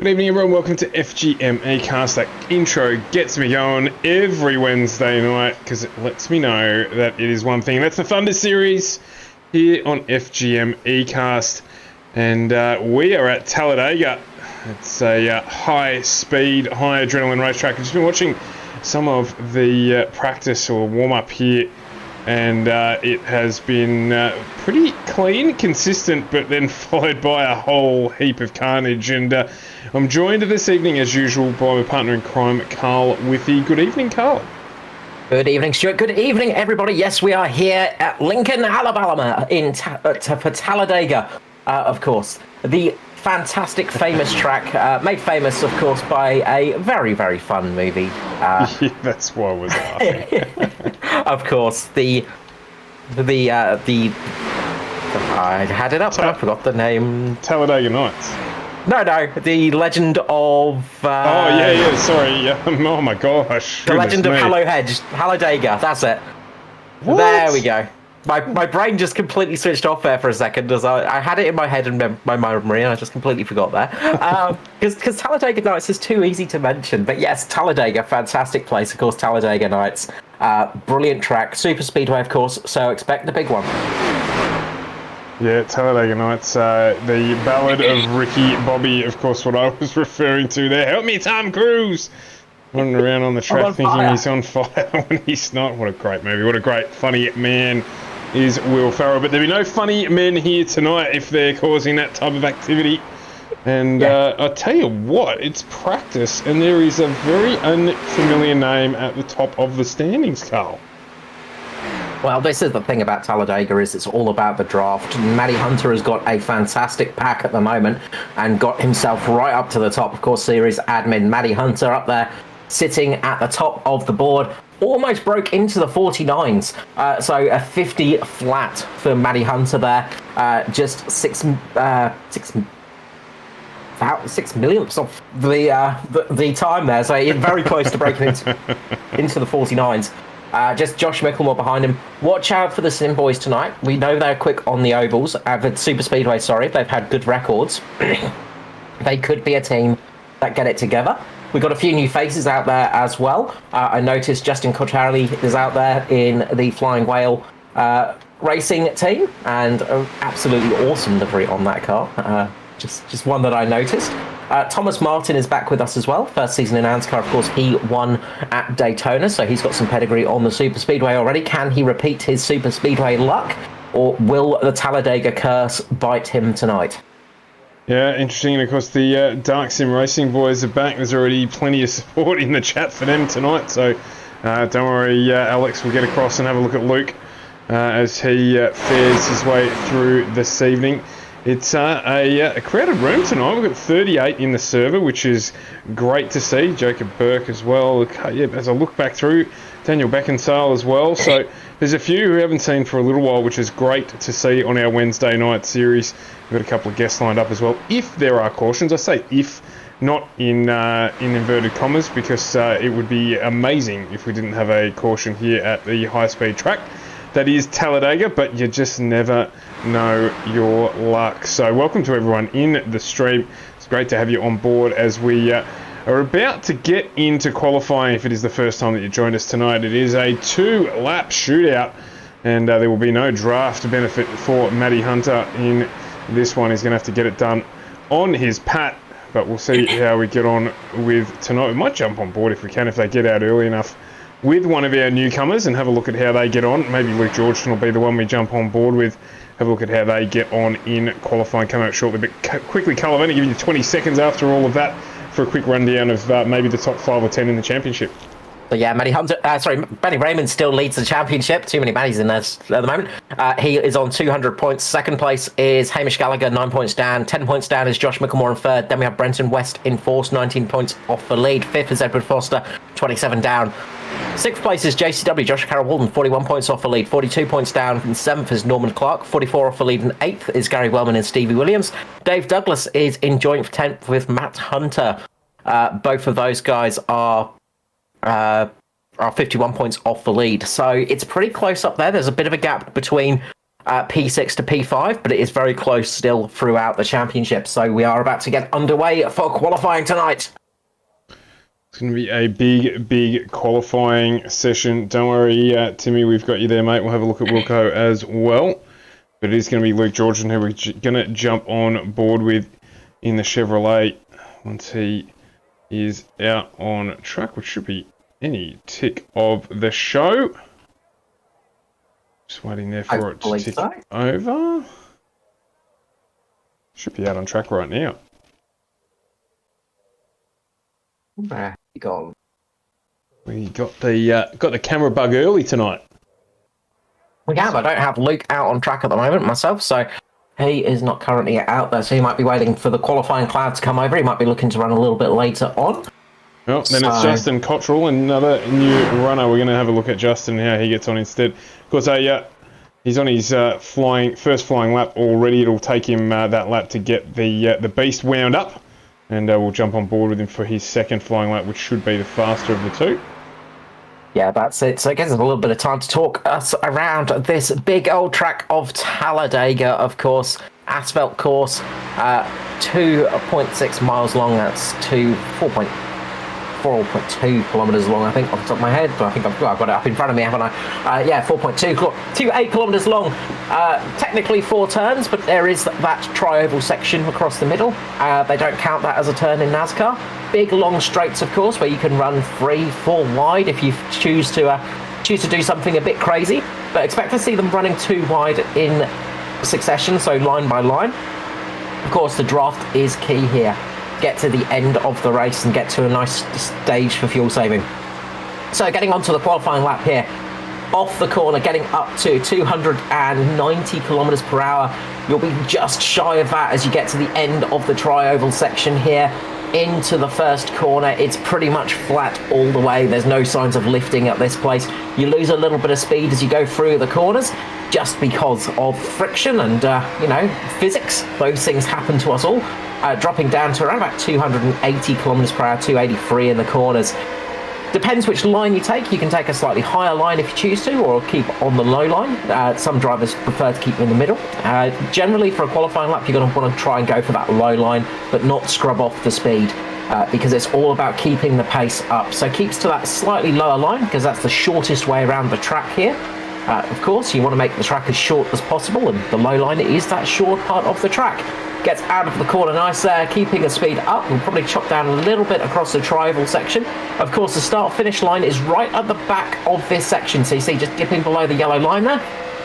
Good evening, everyone. Welcome to FGM Acast. That intro gets me going every Wednesday night because it lets me know that it is one thing. That's the Thunder Series here on FGM Acast. And we are at Talladega. It's a high-speed, high-adrenaline racetrack. I've just been watching some of the practice or warm-up here, and it has been pretty clean, consistent, but then followed by a whole heap of carnage. And I'm joined this evening, as usual, by my partner in crime, Carl Withy. Good evening, Carl. Good evening, Stuart. Good evening, everybody. Yes, we are here at Lincoln, Alabama, for Talladega, of course. The fantastic, famous track, made famous, of course, by a very, very fun movie. Yeah, that's why I was laughing. Of course, I had it up, but I forgot the name. Talladega Nights. No, the Legend of... sorry. Oh my gosh. The Legend of Talladega, that's it. What? There we go. My brain just completely switched off there for a second, as I had it in my head and my memory, and I just completely forgot that. Because Talladega Nights is too easy to mention. But yes, Talladega, fantastic place, of course, Talladega Nights. Brilliant track, super speedway, of course, so expect the big one. Yeah, Talladega Nights, the Ballad of Ricky Bobby, of course, what I was referring to there. Help me, Tom Cruise! Running around on the track thinking he's on fire when he's not. What a great movie. What a great, funny man is Will Ferrell. But there'll be no funny men here tonight if they're causing that type of activity. And I'll tell you what, it's practice, and there is a very unfamiliar name at the top of the standings, Carl. Well, this is the thing about Talladega, is it's all about the draft. Matty Hunter has got a fantastic pack at the moment and got himself right up to the top. Of course, series admin Matty Hunter up there, sitting at the top of the board. Almost broke into the 49s. So a 50 flat for Matty Hunter there. Just 6 millionths of the time there. So he's very close to breaking into the 49s. Just Josh Micklemore behind him. Watch out for the Sim Boys tonight. We know they're quick on the ovals. The Super Speedway, sorry. They've had good records. They could be a team that get it together. We've got a few new faces out there as well. I noticed Justin Cotarelli is out there in the Flying Whale racing team, and absolutely awesome livery on that car. Just one that I noticed. Thomas Martin is back with us as well. First season in ANZCAR, of course, he won at Daytona, so he's got some pedigree on the Super Speedway already. Can he repeat his Super Speedway luck, or will the Talladega curse bite him tonight? Yeah, interesting. And of course, the Dark Sim Racing boys are back. There's already plenty of support in the chat for them tonight, so don't worry, Alex will get across and have a look at Luke as he fares his way through this evening. It's a crowded room tonight. We've got 38 in the server, which is great to see. Jacob Burke as well. Yeah, as I look back through, Daniel Beckinsale as well. So there's a few who we haven't seen for a little while, which is great to see on our Wednesday night series. We've got a couple of guests lined up as well. If there are cautions, I say if, not in inverted commas, because it would be amazing if we didn't have a caution here at the high-speed track. That is Talladega, but you just never know your luck. So welcome to everyone in the stream. It's great to have you on board as we are about to get into qualifying. If it is the first time that you joined us tonight, it is a 2-lap shootout, and there will be no draft benefit for Matty Hunter in this one. He's going to have to get it done on his pat, but we'll see how we get on with tonight. We might jump on board if we can, if they get out early enough, with one of our newcomers and have a look at how they get on. Maybe Luke Georgeson will be the one we jump on board with. Have a look at how they get on in qualifying. Come out shortly, but quickly, Carl, I'm only giving you 20 seconds after all of that for a quick rundown of maybe the top 5 or 10 in the championship. So yeah, Benny Raymond still leads the championship. Too many Bennys in there at the moment. He is on 200 points. Second place is Hamish Gallagher, 9 points down. 10 points down is Josh Micklemore in third. Then we have Brenton West in fourth, 19 points off the lead. Fifth is Edward Foster, 27 down. Sixth place is JCW, Josh Carroll Walden, 41 points off the lead, 42 points down. And seventh is Norman Clark, 44 off the lead. And eighth is Gary Wellman and Stevie Williams. Dave Douglas is in joint 10th with Matt Hunter. Both of those guys are 51 points off the lead. So it's pretty close up there. There's a bit of a gap between P6 to P5, but it is very close still throughout the championship. So we are about to get underway for qualifying tonight. It's going to be a big qualifying session. Don't worry, Timmy, we've got you there, mate. We'll have a look at Wilco as well. But it is going to be Luke Georgian who we're going to jump on board with in the Chevrolet once he is out on track, which should be any tick of the show. Just waiting there for it to tick over. Should be out on track right now. Where you gone? We got the camera bug early tonight. We have. I don't have Luke out on track at the moment myself, so he is not currently out there. So he might be waiting for the qualifying cloud to come over. He might be looking to run a little bit later on. Well, then it's Justin Cottrell, another new runner. We're going to have a look at Justin and how he gets on instead. Of course, he's on his first flying lap already. It'll take him that lap to get the beast wound up, and we'll jump on board with him for his second flying lap, which should be the faster of the two. Yeah, that's it. So it gives us a little bit of time to talk us around this big old track of Talladega, of course. Asphalt course, 2.6 miles long. That's 4.2 kilometres long, I think, off the top of my head. But I think I've got it up in front of me, haven't I? Yeah, 4.28 kilometres long. Technically 4 turns, but there is that tri-oval section across the middle. They don't count that as a turn in NASCAR. Big long straights, of course, where you can run 3-4 wide if you choose to do something a bit crazy. But expect to see them running 2 wide in succession, so line by line. Of course, the draft is key here. Get to the end of the race and get to a nice stage for fuel saving. So getting onto the qualifying lap here, off the corner, getting up to 290 kilometers per hour. You'll be just shy of that as you get to the end of the tri-oval section here. Into the first corner, it's pretty much flat all the way. There's no signs of lifting at this place. You lose a little bit of speed as you go through the corners just because of friction and physics. Those things happen to us all. Dropping down to around about 280 kilometers per hour, 283 in the corners. Depends which line you take. You can take a slightly higher line if you choose to, or keep on the low line. Some drivers prefer to keep in the middle. Generally, for a qualifying lap, you're going to want to try and go for that low line, but not scrub off the speed, because it's all about keeping the pace up. So keeps to that slightly lower line, because that's the shortest way around the track here. Of course, you want to make the track as short as possible, and the low line is that short part of the track. Gets out of the corner nice there, keeping the speed up. We'll probably chop down a little bit across the tri-oval section. Of course, the start-finish line is right at the back of this section. So you see just dipping below the yellow line there.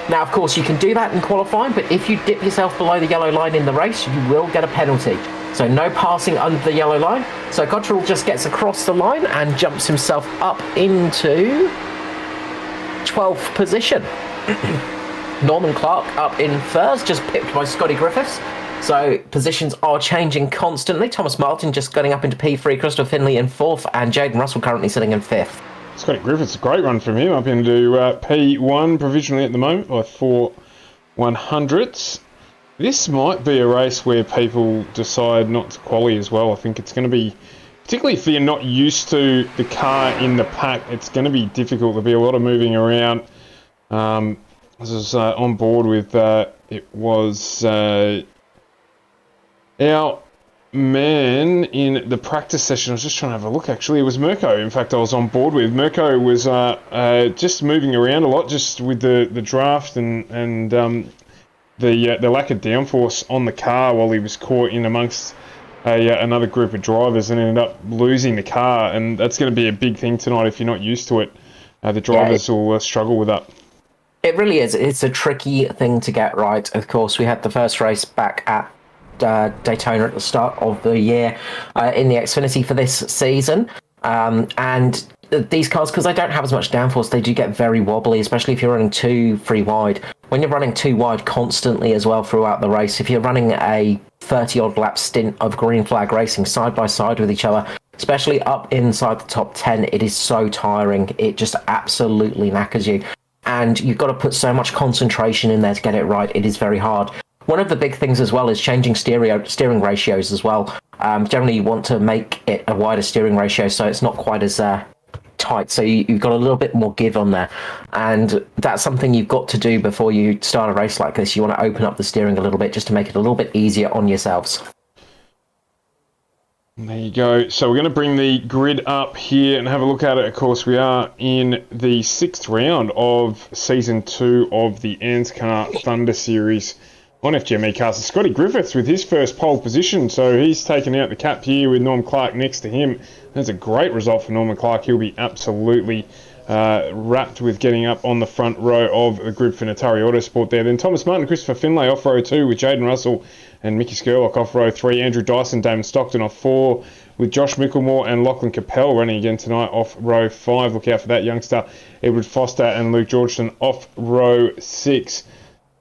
Now, of course, you can do that in qualifying, but if you dip yourself below the yellow line in the race, you will get a penalty. So no passing under the yellow line. So Cottrell just gets across the line and jumps himself up into 12th position. Norman Clark up in first, just pipped by Scotty Griffiths. So positions are changing constantly. Thomas Martin just getting up into P3, Christopher Finley in 4th, and Jaden Russell currently sitting in 5th. Scotty Griffiths, a great run from him, up into P1 provisionally at the moment by 4 100ths. This might be a race where people decide not to quali as well. I think it's going to be, particularly if you're not used to the car in the pack, it's going to be difficult. There'll be a lot of moving around. I was on board with, it was... our man in the practice session, I was just trying to have a look actually, it was Mirko, in fact, I was on board with. Mirko was just moving around a lot, just with the draft and the lack of downforce on the car while he was caught in amongst another group of drivers and ended up losing the car, and that's going to be a big thing tonight if you're not used to it. The drivers will struggle with that. It really is. It's a tricky thing to get right. Of course, we had the first race back at Daytona at the start of the year in the Xfinity for this season, and these cars, because they don't have as much downforce, they do get very wobbly, especially if you're running 2-3 wide. When you're running 2 wide constantly as well throughout the race, if you're running a 30 odd lap stint of green flag racing side by side with each other, especially up inside the top 10, it is so tiring. It just absolutely knackers you, and you've got to put so much concentration in there to get it right. It is very hard. One of the big things as well is changing steering ratios as well. Generally, you want to make it a wider steering ratio so it's not quite as tight, so you've got a little bit more give on there, and that's something you've got to do before you start a race like this. You want to open up the steering a little bit just to make it a little bit easier on yourselves. There you go. So we're going to bring the grid up here and have a look at it. Of course, we are in the 6th round of Season 2 of the ANZCAR Thunder Series on FGM eCars. Scotty Griffiths with his first pole position, so he's taken out the cap here with Norm Clark next to him. That's a great result for Norman Clark. He'll be absolutely wrapped with getting up on the front row of the grid for Natari Autosport there. Then Thomas Martin, Christopher Finlay off row 2 with Jaden Russell and Mickey Skurlock off row 3. Andrew Dyson, Damon Stockton off 4 with Josh Micklemore and Lachlan Capel running again tonight off row 5. Look out for that youngster. Edward Foster and Luke Georgeson off row 6.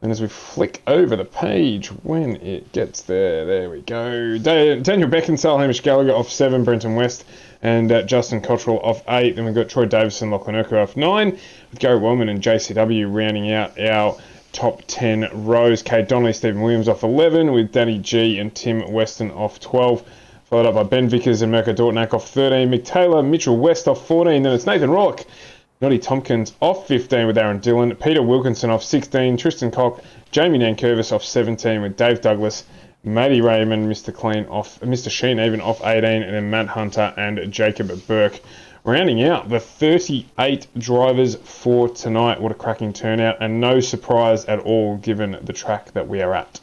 And as we flick over the page, when it gets there we go. Daniel Beckinsale, Hamish Gallagher off 7, Brenton West and Justin Cottrell off 8. Then we've got Troy Davison, Lachlan Urquhart off 9, with Gary Wellman and JCW rounding out our top 10 rows. Kate Donnelly, Stephen Williams off 11, with Danny G and Tim Weston off 12. Followed up by Ben Vickers and Mirko Dortnack off 13, Mick Taylor, Mitchell West off 14. Then it's Nathan Rollock, Noddy Tompkins off 15 with Aaron Dillon, Peter Wilkinson off 16, Tristan Cock, Jamie Nankervis off 17 with Dave Douglas, Matty Raymond, Mr. Sheen even off 18, and then Matt Hunter and Jacob Burke. Rounding out the 38 drivers for tonight. What a cracking turnout, and no surprise at all given the track that we are at.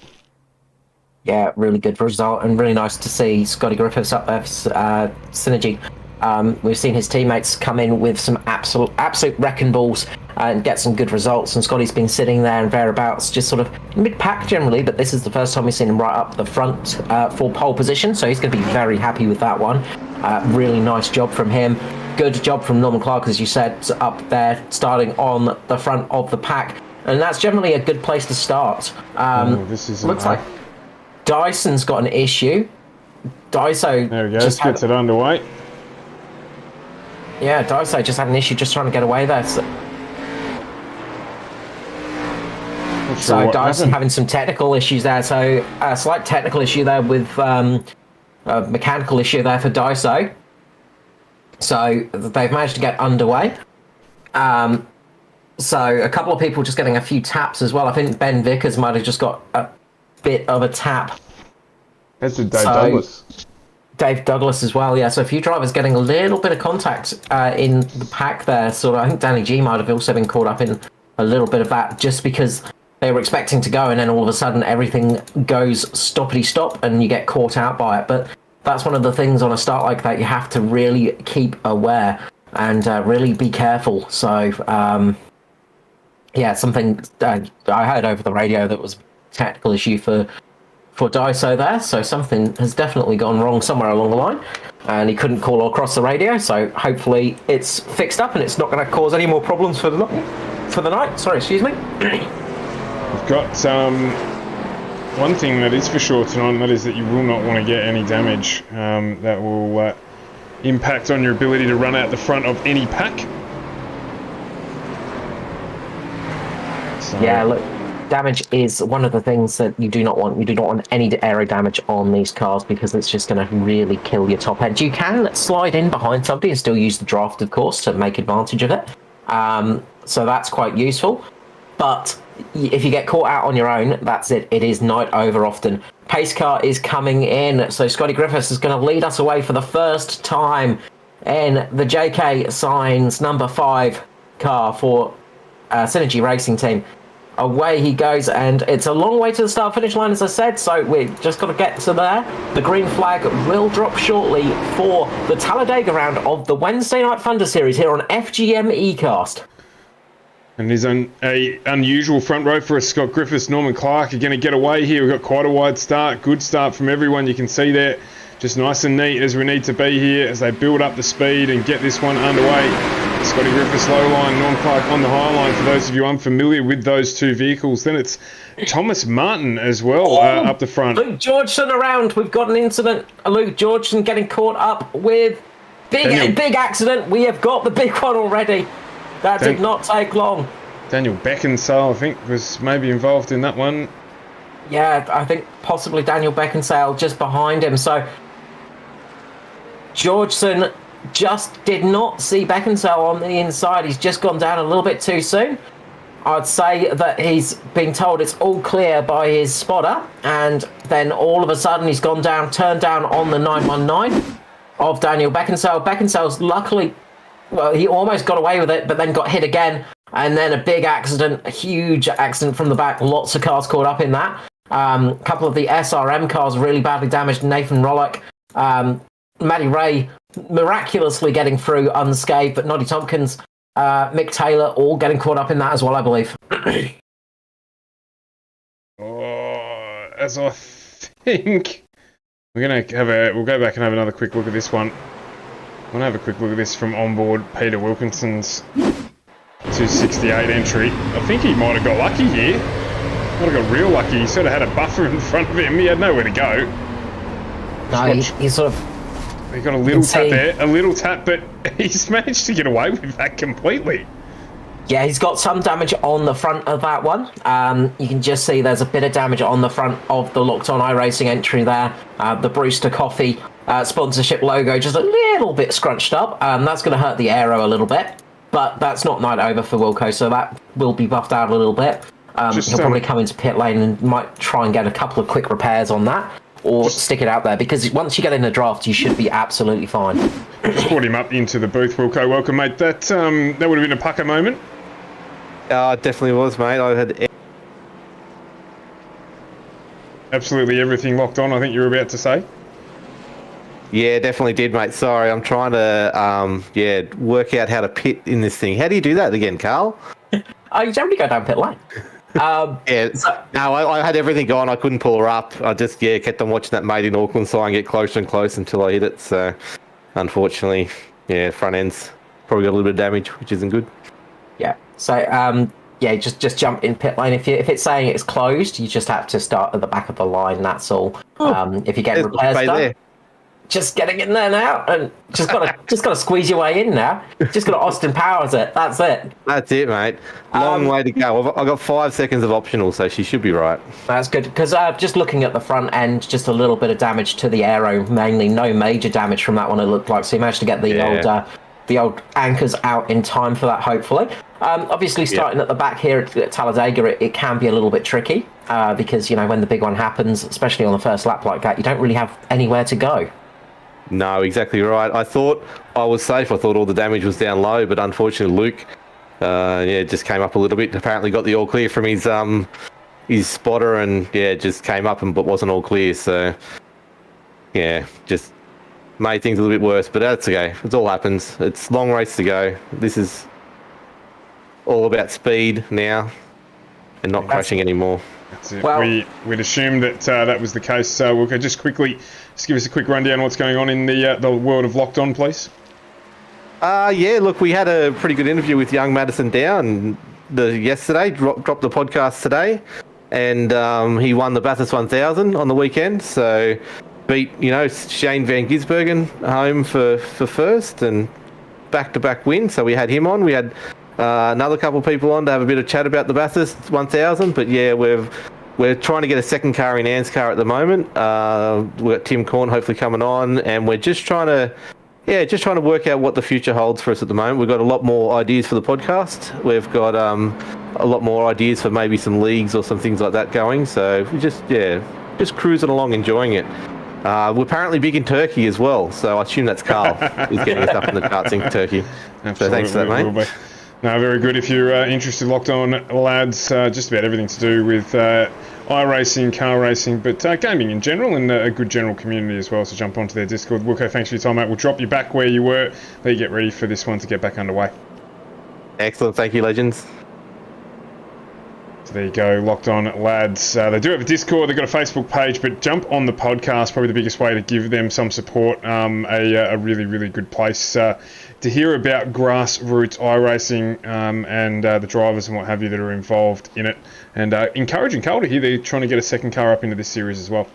Yeah, really good result, and really nice to see Scotty Griffiths up there for Synergy. We've seen his teammates come in with some absolute wrecking balls and get some good results, and Scotty's been sitting there and thereabouts, just sort of mid-pack generally, but this is the first time we've seen him right up the front for pole position, so he's going to be very happy with that one. Really nice job from him. Good job from Norman Clark, as you said, up there, starting on the front of the pack, and that's generally a good place to start. Looks like Dyson's got an issue. Daiso there we go, just gets it underway. Yeah, Daiso just had an issue just trying to get away there. So Dyson having some technical issues there. So a slight technical issue there with a mechanical issue there for Daiso. So they've managed to get underway. So a couple of people just getting a few taps as well. I think Ben Vickers might have just got a bit of a tap. That's with Dave Douglas. Dave Douglas as well, yeah. So a few drivers getting a little bit of contact in the pack there. So I think Danny G might have also been caught up in a little bit of that, just because they were expecting to go and then all of a sudden everything goes stoppity-stop and you get caught out by it. But that's one of the things on a start like that, you have to really keep aware and really be careful. So, yeah, something I heard over the radio that was a technical issue for Daiso there, so something has definitely gone wrong somewhere along the line, and he couldn't call across the radio, so hopefully it's fixed up and it's not going to cause any more problems for the night. Sorry, excuse me. We've got one thing that is for sure tonight, and that is that you will not want to get any damage that will impact on your ability to run out the front of any pack. So. Yeah, look, damage is one of the things that you do not want. You do not want any aero damage on these cars, because it's just going to really kill your top end. You can slide in behind somebody and still use the draft, of course, to make advantage of it. So that's quite useful. But if you get caught out on your own, that's it. It is night over often. Pace car is coming in, so Scotty Griffiths is going to lead us away for the first time in the JK Signs number 5 car for Synergy Racing Team. Away he goes, and it's a long way to the start-finish line, as I said, so we've just got to get to there. The green flag will drop shortly for the Talladega round of the Wednesday Night Thunder Series here on FGM eCast. And there's an unusual front row for us. Scott Griffiths, Norman Clark are going to get away here. We've got quite a wide start. Good start from everyone. You can see there, just nice and neat as we need to be here as they build up the speed and get this one underway. Scotty Griffiths low line, Norman Clark on the high line for those of you unfamiliar with those two vehicles. Then it's Thomas Martin as well up the front. Luke Georgeson around. We've got an incident. Luke Georgeson getting caught up with big accident. We have got the big one already. That did not take long. Daniel Beckinsale, I think, was maybe involved in that one. Yeah, I think possibly Daniel Beckinsale just behind him. So Georgeson just did not see Beckinsale on the inside. He's just gone down a little bit too soon. I'd say that he's been told it's all clear by his spotter, and then all of a sudden he's gone down, turned down on the 919 of Daniel Beckinsale. Beckinsale's luckily, well, he almost got away with it, but then got hit again, and then a big accident, a huge accident from the back. Lots of cars caught up in that. A couple of the SRM cars really badly damaged. Nathan Rollock, Matty Ray miraculously getting through unscathed, but Noddy Tompkins, Mick Taylor, all getting caught up in that as well, I believe. As I think we'll go back and have another quick look at this one. I'm gonna have a quick look at this from onboard Peter Wilkinson's 268 entry. I think he might have got lucky here. Might have got real lucky. He sort of had a buffer in front of him. He had nowhere to go. No, he sort of... He got a little tap there, but he's managed to get away with that completely. Yeah, he's got some damage on the front of that one. You can just see there's a bit of damage on the front of the Locked On iRacing entry there. The Brewster Coffee sponsorship logo just a little bit scrunched up. That's going to hurt the aero a little bit, but that's not night over for Wilco, so that will be buffed out a little bit. He'll probably come into pit lane and might try and get a couple of quick repairs on that, or stick it out there, because once you get in the draft, you should be absolutely fine. Just brought him up into the booth, Wilco. Welcome, mate. That would have been a pucker moment. It definitely was, mate. I had absolutely everything locked on, I think you were about to say. Yeah, definitely did, mate. Sorry, I'm trying to work out how to pit in this thing. How do you do that again, Carl? You generally go down pit lane. I had everything on. I couldn't pull her up. I just kept on watching that Made in Auckland sign get closer and closer until I hit it. So, unfortunately, front end's probably got a little bit of damage, which isn't good. Yeah. So, just jump in pit lane. If it's saying it's closed, you just have to start at the back of the line. That's all. If you get repairs done, there. Just getting in there now, and just gotta squeeze your way in now. Just gotta Austin Powers it. That's it. That's it, mate. Long way to go. I've got 5 seconds of optional, so she should be right. That's good, because just looking at the front end, just a little bit of damage to the aero, mainly no major damage from that one. It looked like, so you managed to get the old anchors out in time for that, hopefully. Obviously, starting at the back here at Talladega, it can be a little bit tricky because when the big one happens, especially on the first lap like that, you don't really have anywhere to go. No, exactly right. I thought I was safe. I thought all the damage was down low, but unfortunately Luke, just came up a little bit. Apparently got the all clear from his spotter, and just came up but wasn't all clear. So just made things a little bit worse. But that's okay. It all happens. It's long race to go. This is all about speed now, and not crashing anymore. That's it. Well, we'd assumed that that was the case. We'll just quickly give us a quick rundown of what's going on in the world of Locked On, please. Look, we had a pretty good interview with young Madison Down yesterday. Dropped the podcast today, and he won the Bathurst 1000 on the weekend. So beat Shane Van Gisbergen home for first, and back-to-back win. So we had him on. We had another couple of people on to have a bit of chat about the Bathurst 1000, but we're trying to get a second car in ANZCAR at the moment. We've got Tim Corn hopefully coming on, and we're just trying to work out what the future holds for us at the moment. We've got a lot more ideas for the podcast. We've got a lot more ideas for maybe some leagues or some things like that going. So we just cruising along, enjoying it. We're apparently big in Turkey as well, so I assume that's Carl who's getting us up in the charts in Turkey. Absolutely. So thanks for that, mate. No, very good. If you're interested, Locked On lads, just about everything to do with iRacing, car racing, but gaming in general, and a good general community as well. So jump onto their Discord. Wilco, thanks for your time, mate. We'll drop you back where you were. Let you get ready for this one to get back underway. Excellent. Thank you, legends. So there you go, Locked On lads. They do have a Discord, they've got a Facebook page, but jump on the podcast, probably the biggest way to give them some support. A really, really good place to hear about grassroots iRacing and the drivers and what have you that are involved in it. And encouraging Carl to hear they're trying to get a second car up into this series as well.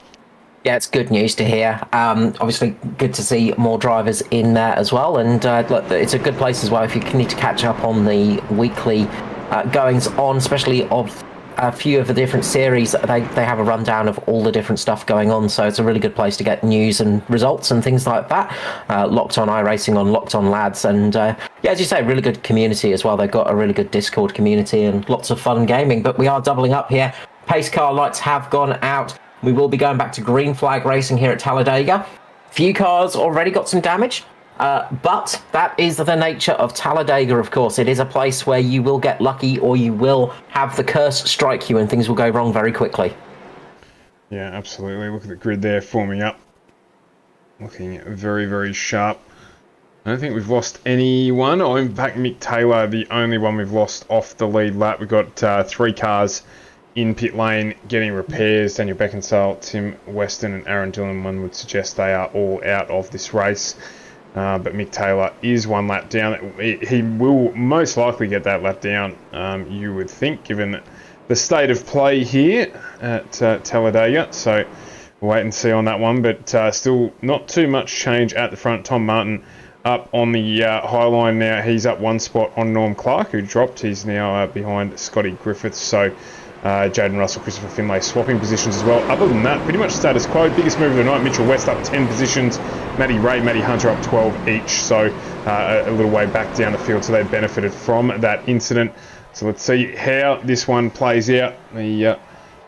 Yeah, it's good news to hear. Obviously, good to see more drivers in there as well. And look, it's a good place as well if you need to catch up on the weekly goings on, especially of a few of the different series, they have a rundown of all the different stuff going on. So it's a really good place to get news and results and things like that. Locked On iRacing on Locked On Lads. And yeah, as you say, really good community as well. They've got a really good Discord community and lots of fun gaming. But we are doubling up here. Pace car lights have gone out. We will be going back to green flag racing here at Talladega. Few cars already got some damage. But that is the nature of Talladega, of course. It is a place where you will get lucky or you will have the curse strike you and things will go wrong very quickly. Yeah, absolutely. Look at the grid there forming up. Looking very, very sharp. I don't think we've lost anyone. Oh, in fact, Mick Taylor, the only one we've lost off the lead lap. We've got 3 cars in pit lane getting repairs. Daniel Beckinsale, Tim Weston and Aaron Dillon, one would suggest they are all out of this race. But Mick Taylor is 1 lap down. He will most likely get that lap down, you would think, given the state of play here at Talladega. So we'll wait and see on that one. But still not too much change at the front. Tom Martin up on the high line now. He's up 1 spot on Norm Clark, who dropped. He's now behind Scotty Griffiths. So Jaden Russell, Christopher Finlay swapping positions as well. Other than that, pretty much status quo. Biggest move of the night, Mitchell West up 10 positions. Matty Ray, Matty Hunter up 12 each. So a little way back down the field. So they benefited from that incident. So let's see how this one plays out. The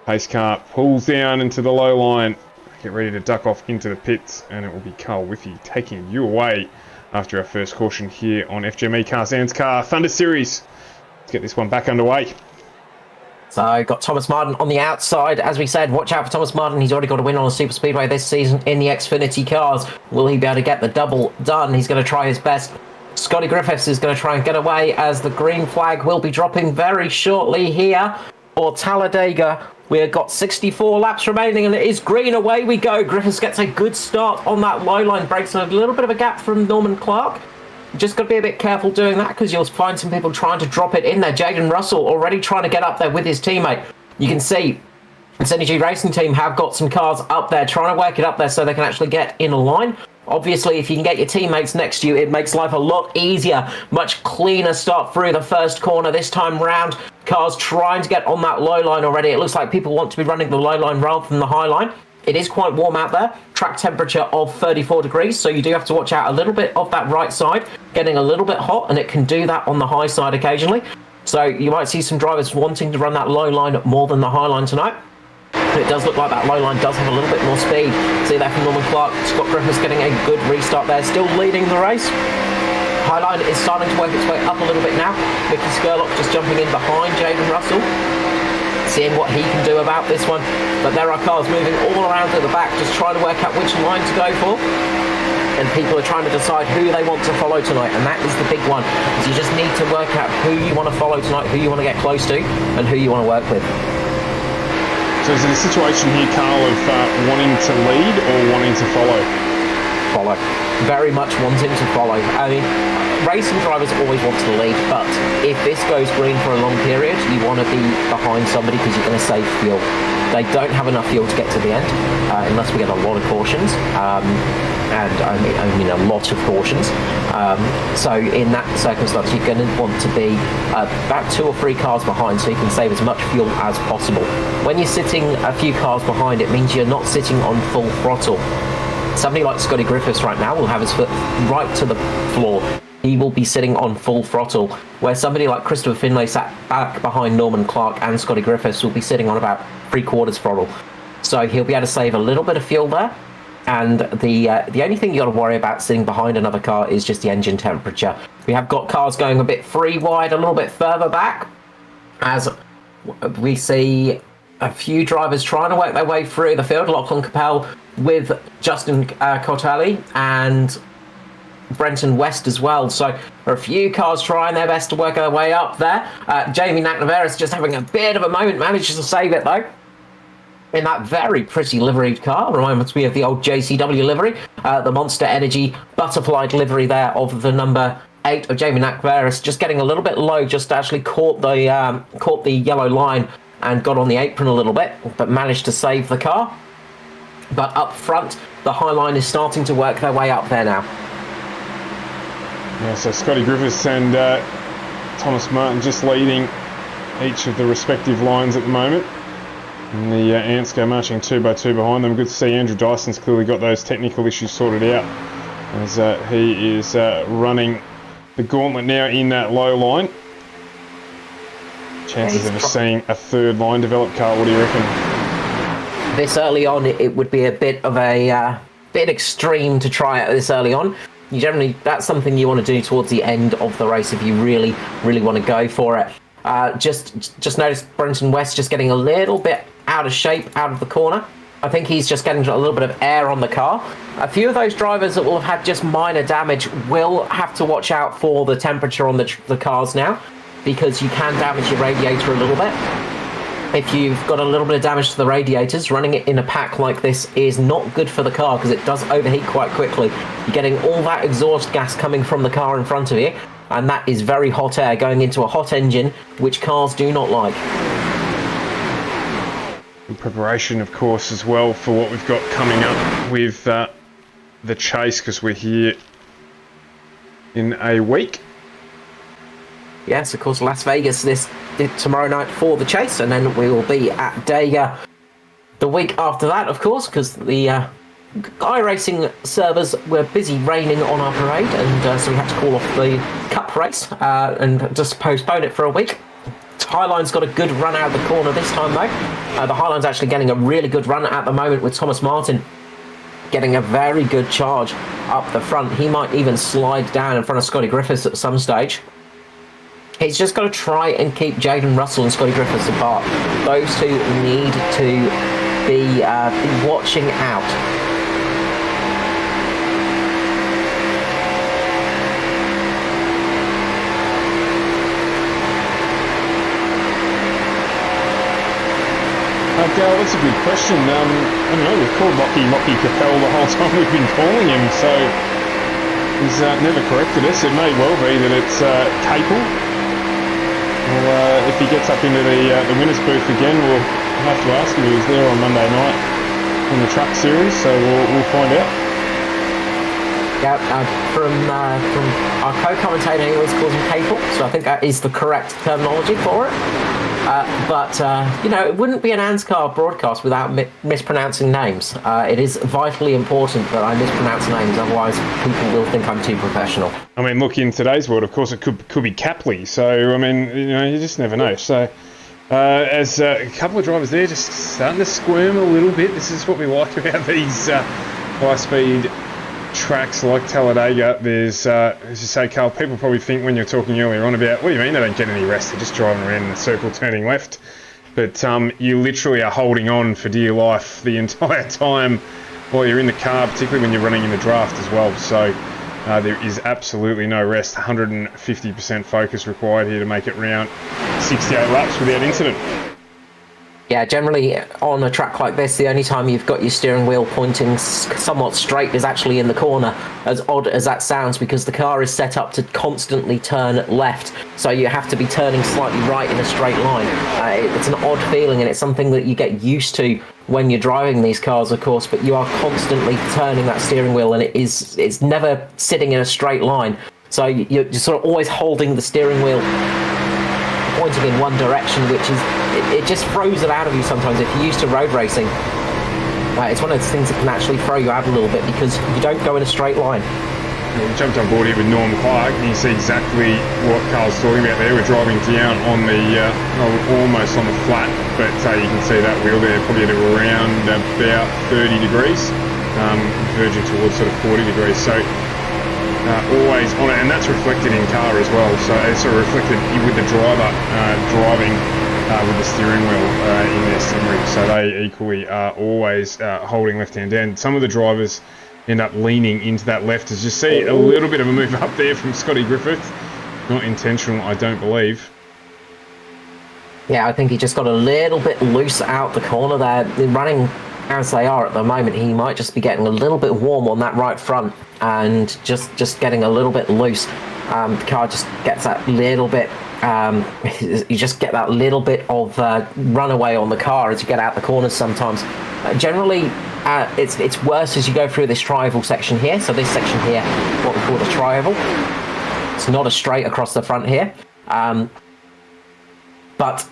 pace car pulls down into the low line. Get ready to duck off into the pits. And it will be Carl Whiffy taking you away after our first caution here on FGME Cars ANZCAR Thunder Series. Let's get this one back underway. So got Thomas Martin on the outside. As we said, watch out for Thomas Martin. He's already got a win on a super speedway this season in the Xfinity cars. Will he be able to get the double done? He's going to try his best. Scotty Griffiths is going to try and get away as the green flag will be dropping very shortly here for Talladega. We've got 64 laps remaining and it is green. Away we go. Griffiths gets a good start on that low line. Breaks a little bit of a gap from Norman Clark. Just got to be a bit careful doing that because you'll find some people trying to drop it in there. Jaden Russell already trying to get up there with his teammate. You can see the Synergy Racing team have got some cars up there trying to work it up there so they can actually get in a line. Obviously, if you can get your teammates next to you, it makes life a lot easier. Much cleaner start through the first corner this time round. Cars trying to get on that low line already. It looks like people want to be running the low line rather than the high line. It is quite warm out there, track temperature of 34 degrees, so you do have to watch out a little bit of that right side, getting a little bit hot, and it can do that on the high side occasionally. So you might see some drivers wanting to run that low line more than the high line tonight. But it does look like that low line does have a little bit more speed. See that from Norman Clark. Scott Griffiths getting a good restart there, still leading the race. High line is starting to work its way up a little bit now. Mickey Skurlock just jumping in behind Jaden Russell, seeing what he can do about this one. But there are cars moving all around at the back, just trying to work out which line to go for. And people are trying to decide who they want to follow tonight, and that is the big one. Is you just need to work out who you want to follow tonight, who you want to get close to, and who you want to work with. So is it a situation here, Carl, of wanting to lead or wanting to follow? Follow. Very much wanting to follow. I mean, racing drivers always want to lead, but if this goes green for a long period, you want to be behind somebody because you're going to save fuel. They don't have enough fuel to get to the end, unless we get a lot of cautions, and I mean a lot of cautions. So in that circumstance, you're going to want to be about 2 or 3 cars behind so you can save as much fuel as possible. When you're sitting a few cars behind, it means you're not sitting on full throttle. Somebody like Scotty Griffiths right now will have his foot right to the floor. He will be sitting on full throttle, where somebody like Christopher Finlay sat back behind Norman Clark and Scotty Griffiths will be sitting on about 3/4 throttle. So he'll be able to save a little bit of fuel there. And the only thing you got to worry about sitting behind another car is just the engine temperature. We have got cars going a bit free wide, a little bit further back, as we see a few drivers trying to work their way through the field. Lachlan Capel with Justin Cortelli and Brenton West as well. So there are a few cars trying their best to work their way up there. Jamie Naknaveris just having a bit of a moment, manages to save it though. In that very pretty liveried car, reminds me of the old JCW livery, the Monster Energy butterfly livery there of the number 8 of Jamie Naknaveris, just getting a little bit low, just actually caught the yellow line and got on the apron a little bit, but managed to save the car. But up front, the high line is starting to work their way up there now. Yeah, so Scotty Griffiths and Thomas Martin just leading each of the respective lines at the moment. And the ANZCAR marching 2 by 2 behind them. Good to see Andrew Dyson's clearly got those technical issues sorted out as he is running the gauntlet now in that low line. Chances of us seeing a third line develop, Carl, what do you reckon? This early on, it would be a bit of a bit extreme to try it this early on. You generally, that's something you want to do towards the end of the race if you really, really want to go for it. Just noticed Brenton West just getting a little bit out of shape out of the corner. I think he's just getting a little bit of air on the car. A few of those drivers that will have had just minor damage will have to watch out for the temperature on the cars now, because you can damage your radiator a little bit. If you've got a little bit of damage to the radiators, running it in a pack like this is not good for the car because it does overheat quite quickly. You're getting all that exhaust gas coming from the car in front of you, and that is very hot air going into a hot engine, which cars do not like. In preparation, of course, as well for what we've got coming up with the chase, because we're here in a week. Yes, of course, Las Vegas tomorrow night for the chase, and then we will be at Talladega the week after that, of course, because the iRacing servers were busy raining on our parade, and so we had to call off the Cup race and just postpone it for a week. Highline's got a good run out of the corner this time, though. The Highline's actually getting a really good run at the moment with Thomas Martin getting a very good charge up the front. He might even slide down in front of Scotty Griffiths at some stage. He's just got to try and keep Jaden Russell and Scotty Griffiths apart. Those two need to be watching out. Gal, that's a good question. I don't know, we've called Lockie Capel the whole time we've been calling him, so he's never corrected us. It may well be that it's Capel. Well, if he gets up into the winner's booth again, we'll have to ask him. He was there on Monday night in the truck series, so we'll find out. Yeah, from our co-commentator, he always calls him Capel, so I think that is the correct terminology for it. But it wouldn't be an ANZCAR broadcast without mispronouncing names. It is vitally important that I mispronounce names, otherwise people will think I'm too professional. I mean, look, in today's world, of course, it could be Capley. So, I mean, you just never know. So, as a couple of drivers there just starting to squirm a little bit. This is what we like about these high-speed tracks like Talladega. There's, as you say, Carl, people probably think when you're talking earlier on about, what do you mean they don't get any rest? They're just driving around in a circle, turning left. But you literally are holding on for dear life the entire time while you're in the car, particularly when you're running in the draft as well. So there is absolutely no rest. 150% focus required here to make it round 68 laps without incident. Yeah, generally on a track like this, the only time you've got your steering wheel pointing somewhat straight is actually in the corner, as odd as that sounds, because the car is set up to constantly turn left, so you have to be turning slightly right in a straight line. It's an odd feeling, and it's something that you get used to when you're driving these cars, of course, but you are constantly turning that steering wheel, and it's never sitting in a straight line. So you're sort of always holding the steering wheel pointing in one direction, which is it just throws it out of you sometimes if you're used to road racing. It's one of those things that can actually throw you out a little bit because you don't go in a straight line. We jumped on board here with Norm Clark, and you see exactly what Carl's talking about there. We're driving down on the almost on the flat, but you can see that wheel there probably at around about 30 degrees, verging towards sort of 40 degrees. So always on it, and that's reflected in car as well. So it's sort of reflected with the driver driving with the steering wheel in their sim. So they equally are always holding left hand down. Some of the drivers end up leaning into that left, as you see a little bit of a move up there from Scotty Griffith. Not intentional, I don't believe. Yeah, I think he just got a little bit loose out the corner there. Running as they are at the moment, he might just be getting a little bit warm on that right front and just getting a little bit loose. The car just gets that little bit, you just get that little bit of runaway on the car as you get out the corners sometimes. Generally, it's worse as you go through this tri-oval section here. So this section here, what we call the tri-oval. It's not a straight across the front here. But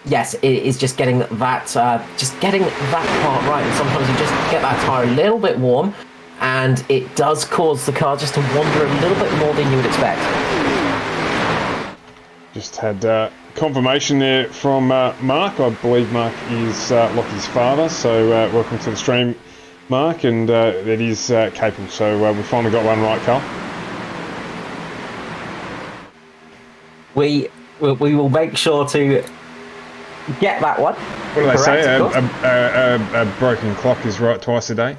yes, it is just getting that part right. And sometimes you just get that tyre a little bit warm, and it does cause the car just to wander a little bit more than you would expect. Just had confirmation there from Mark. I believe Mark is Lockie's father, so welcome to the stream, Mark, and it is capable. So we finally got one right, Carl. We will make sure to get that one. What do they say? A broken clock is right twice a day.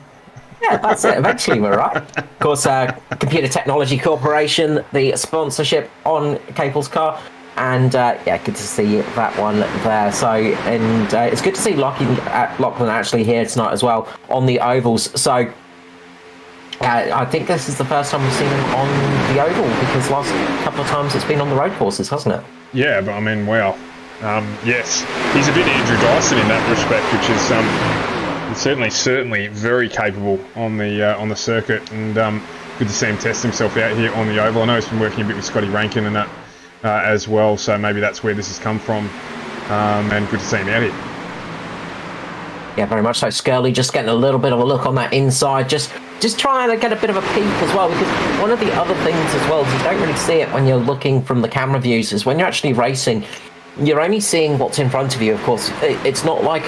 Yeah, that's it. Eventually we're right. Of course, Computer Technology Corporation, the sponsorship on Capel's car. And yeah, good to see that one there. So, and it's good to see Lachlan actually here tonight as well on the ovals. So, I think this is the first time we've seen him on the oval, because last couple of times it's been on the road courses, hasn't it? Yeah, but I mean, wow. Yes, he's a bit Andrew Dyson in that respect, which is certainly very capable on the circuit, and good to see him test himself out here on the oval. I know he's been working a bit with Scotty Rankin and that as well, so maybe that's where this has come from, and good to see him out here. Yeah, very much so. Skirley just getting a little bit of a look on that inside, just trying to get a bit of a peek as well, because one of the other things as well is you don't really see it when you're looking from the camera views, is when you're actually racing, you're only seeing what's in front of you. Of course, it's not like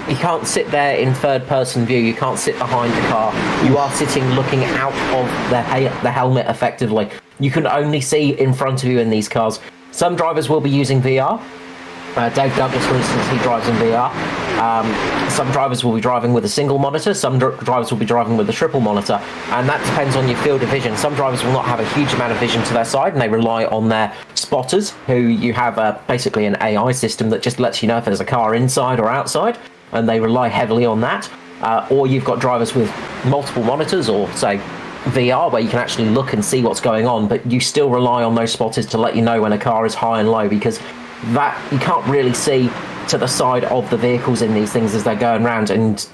you can't sit there in third-person view. You can't sit behind the car. You are sitting looking out of the helmet effectively. You can only see in front of you in these cars. Some drivers will be using VR. Dave Douglas, for instance, he drives in VR. Some drivers will be driving with a single monitor. Some drivers will be driving with a triple monitor. And that depends on your field of vision. Some drivers will not have a huge amount of vision to their side, and they rely on their spotters, who you have basically an AI system that just lets you know if there's a car inside or outside, and they rely heavily on that. Or you've got drivers with multiple monitors, or say VR, where you can actually look and see what's going on, but you still rely on those spotters to let you know when a car is high and low, because that you can't really see to the side of the vehicles in these things as they're going around. And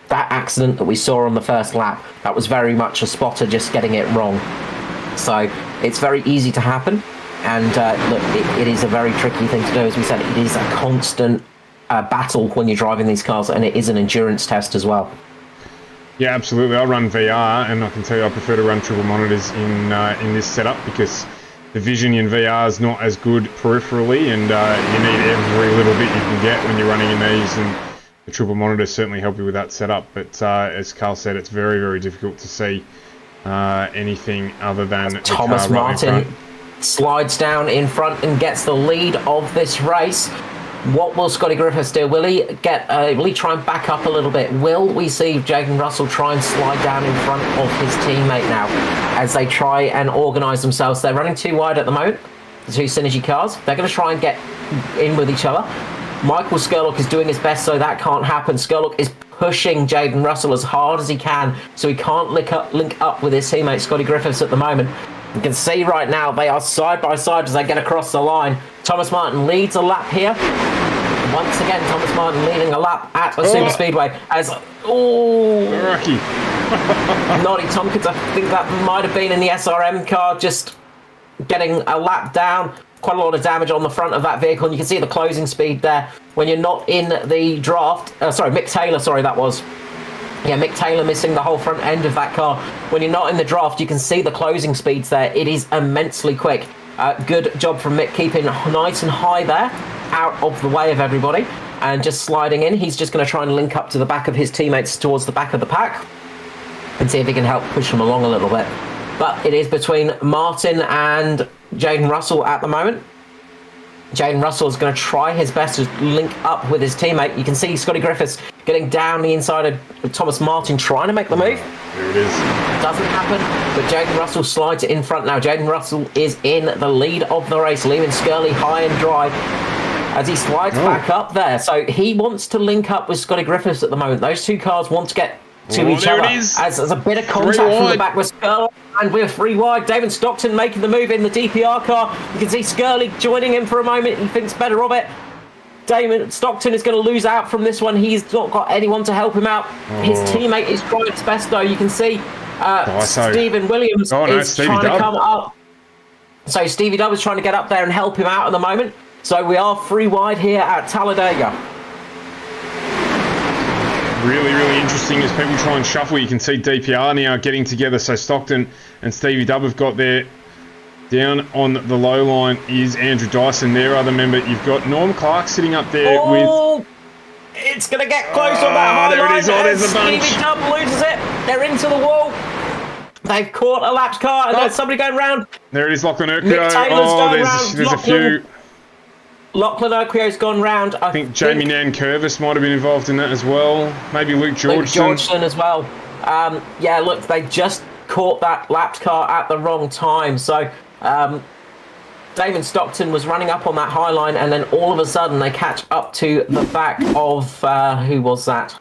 that accident that we saw on the first lap, that was very much a spotter just getting it wrong. So it's very easy to happen, and look, it is a very tricky thing to do. As we said, it is a constant battle when you're driving these cars, and it is an endurance test as well. Yeah, absolutely. I run VR, and I can tell you I prefer to run triple monitors in this setup, because the vision in VR is not as good peripherally, and you need every little bit you can get when you're running in these, and the triple monitors certainly help you with that setup. But as Carl said, it's very, very difficult to see anything other than the Thomas car right Martin in front. slides down in front and gets the lead of this race. What will Scotty Griffiths do? Will he try and back up a little bit? Will we see Jaden Russell try and slide down in front of his teammate now as they try and organise themselves? They're running too wide at the moment, the two Synergy cars. They're going to try and get in with each other. Michael Skurlock is doing his best so that can't happen. Skurlock is pushing Jaden Russell as hard as he can, so he can't link up with his teammate Scotty Griffiths at the moment. You can see right now they are side by side as they get across the line. Thomas Martin leads a lap here. Once again, Thomas Martin leading a lap at a super speedway as Rocky. Noddy Tompkins, I think that might have been in the SRM car, just getting a lap down. Quite a lot of damage on the front of that vehicle, and you can see the closing speed there when you're not in the draft. Mick Taylor, that was. Yeah, Mick Taylor missing the whole front end of that car. When you're not in the draft, you can see the closing speeds there. It is immensely quick. Good job from Mick, keeping nice and high there, out of the way of everybody, and just sliding in. He's just going to try and link up to the back of his teammates towards the back of the pack and see if he can help push them along a little bit. But it is between Martin and Jaden Russell at the moment. Jaden Russell is going to try his best to link up with his teammate. You can see Scotty Griffiths getting down the inside of Thomas Martin, trying to make the move. There it is. Doesn't happen, but Jaden Russell slides it in front now. Jaden Russell is in the lead of the race, leaving Skirley high and dry as he slides back up there. So he wants to link up with Scotty Griffiths at the moment. Those two cars want to get to each other. As there's a bit of contact from the back with Skirley, and we're 3 wide. David Stockton making the move in the DPR car. You can see Skirley joining him for a moment. He thinks better of it. Damon Stockton is going to lose out from this one. He's not got anyone to help him out. His teammate is trying his best, though. You can see Stephen Williams is trying to come up. So Stevie Dubb is trying to get up there and help him out at the moment. So we are 3 wide here at Talladega. Really, really interesting as people try and shuffle. You can see DPR now getting together. So Stockton and Stevie Dubb have got there. Down on the low line is Andrew Dyson, their other member. You've got Norm Clark sitting up there with... It's going to get close on that high there line. it is. Oh, there's a bunch. Stevie Dubb loses it. They're into the wall. They've caught a lapped car, and there's somebody going round. There it is, Lachlan Urquio. Nick Taylor's going round. There's a few. Lachlan Urquio's gone round. I think Jamie Nankervis might have been involved in that as well. Maybe Luke Georgeson. Luke Georgeson as well. Yeah, look, they just caught that lapped car at the wrong time. So Damon Stockton was running up on that high line, and then all of a sudden they catch up to the back of... who was that?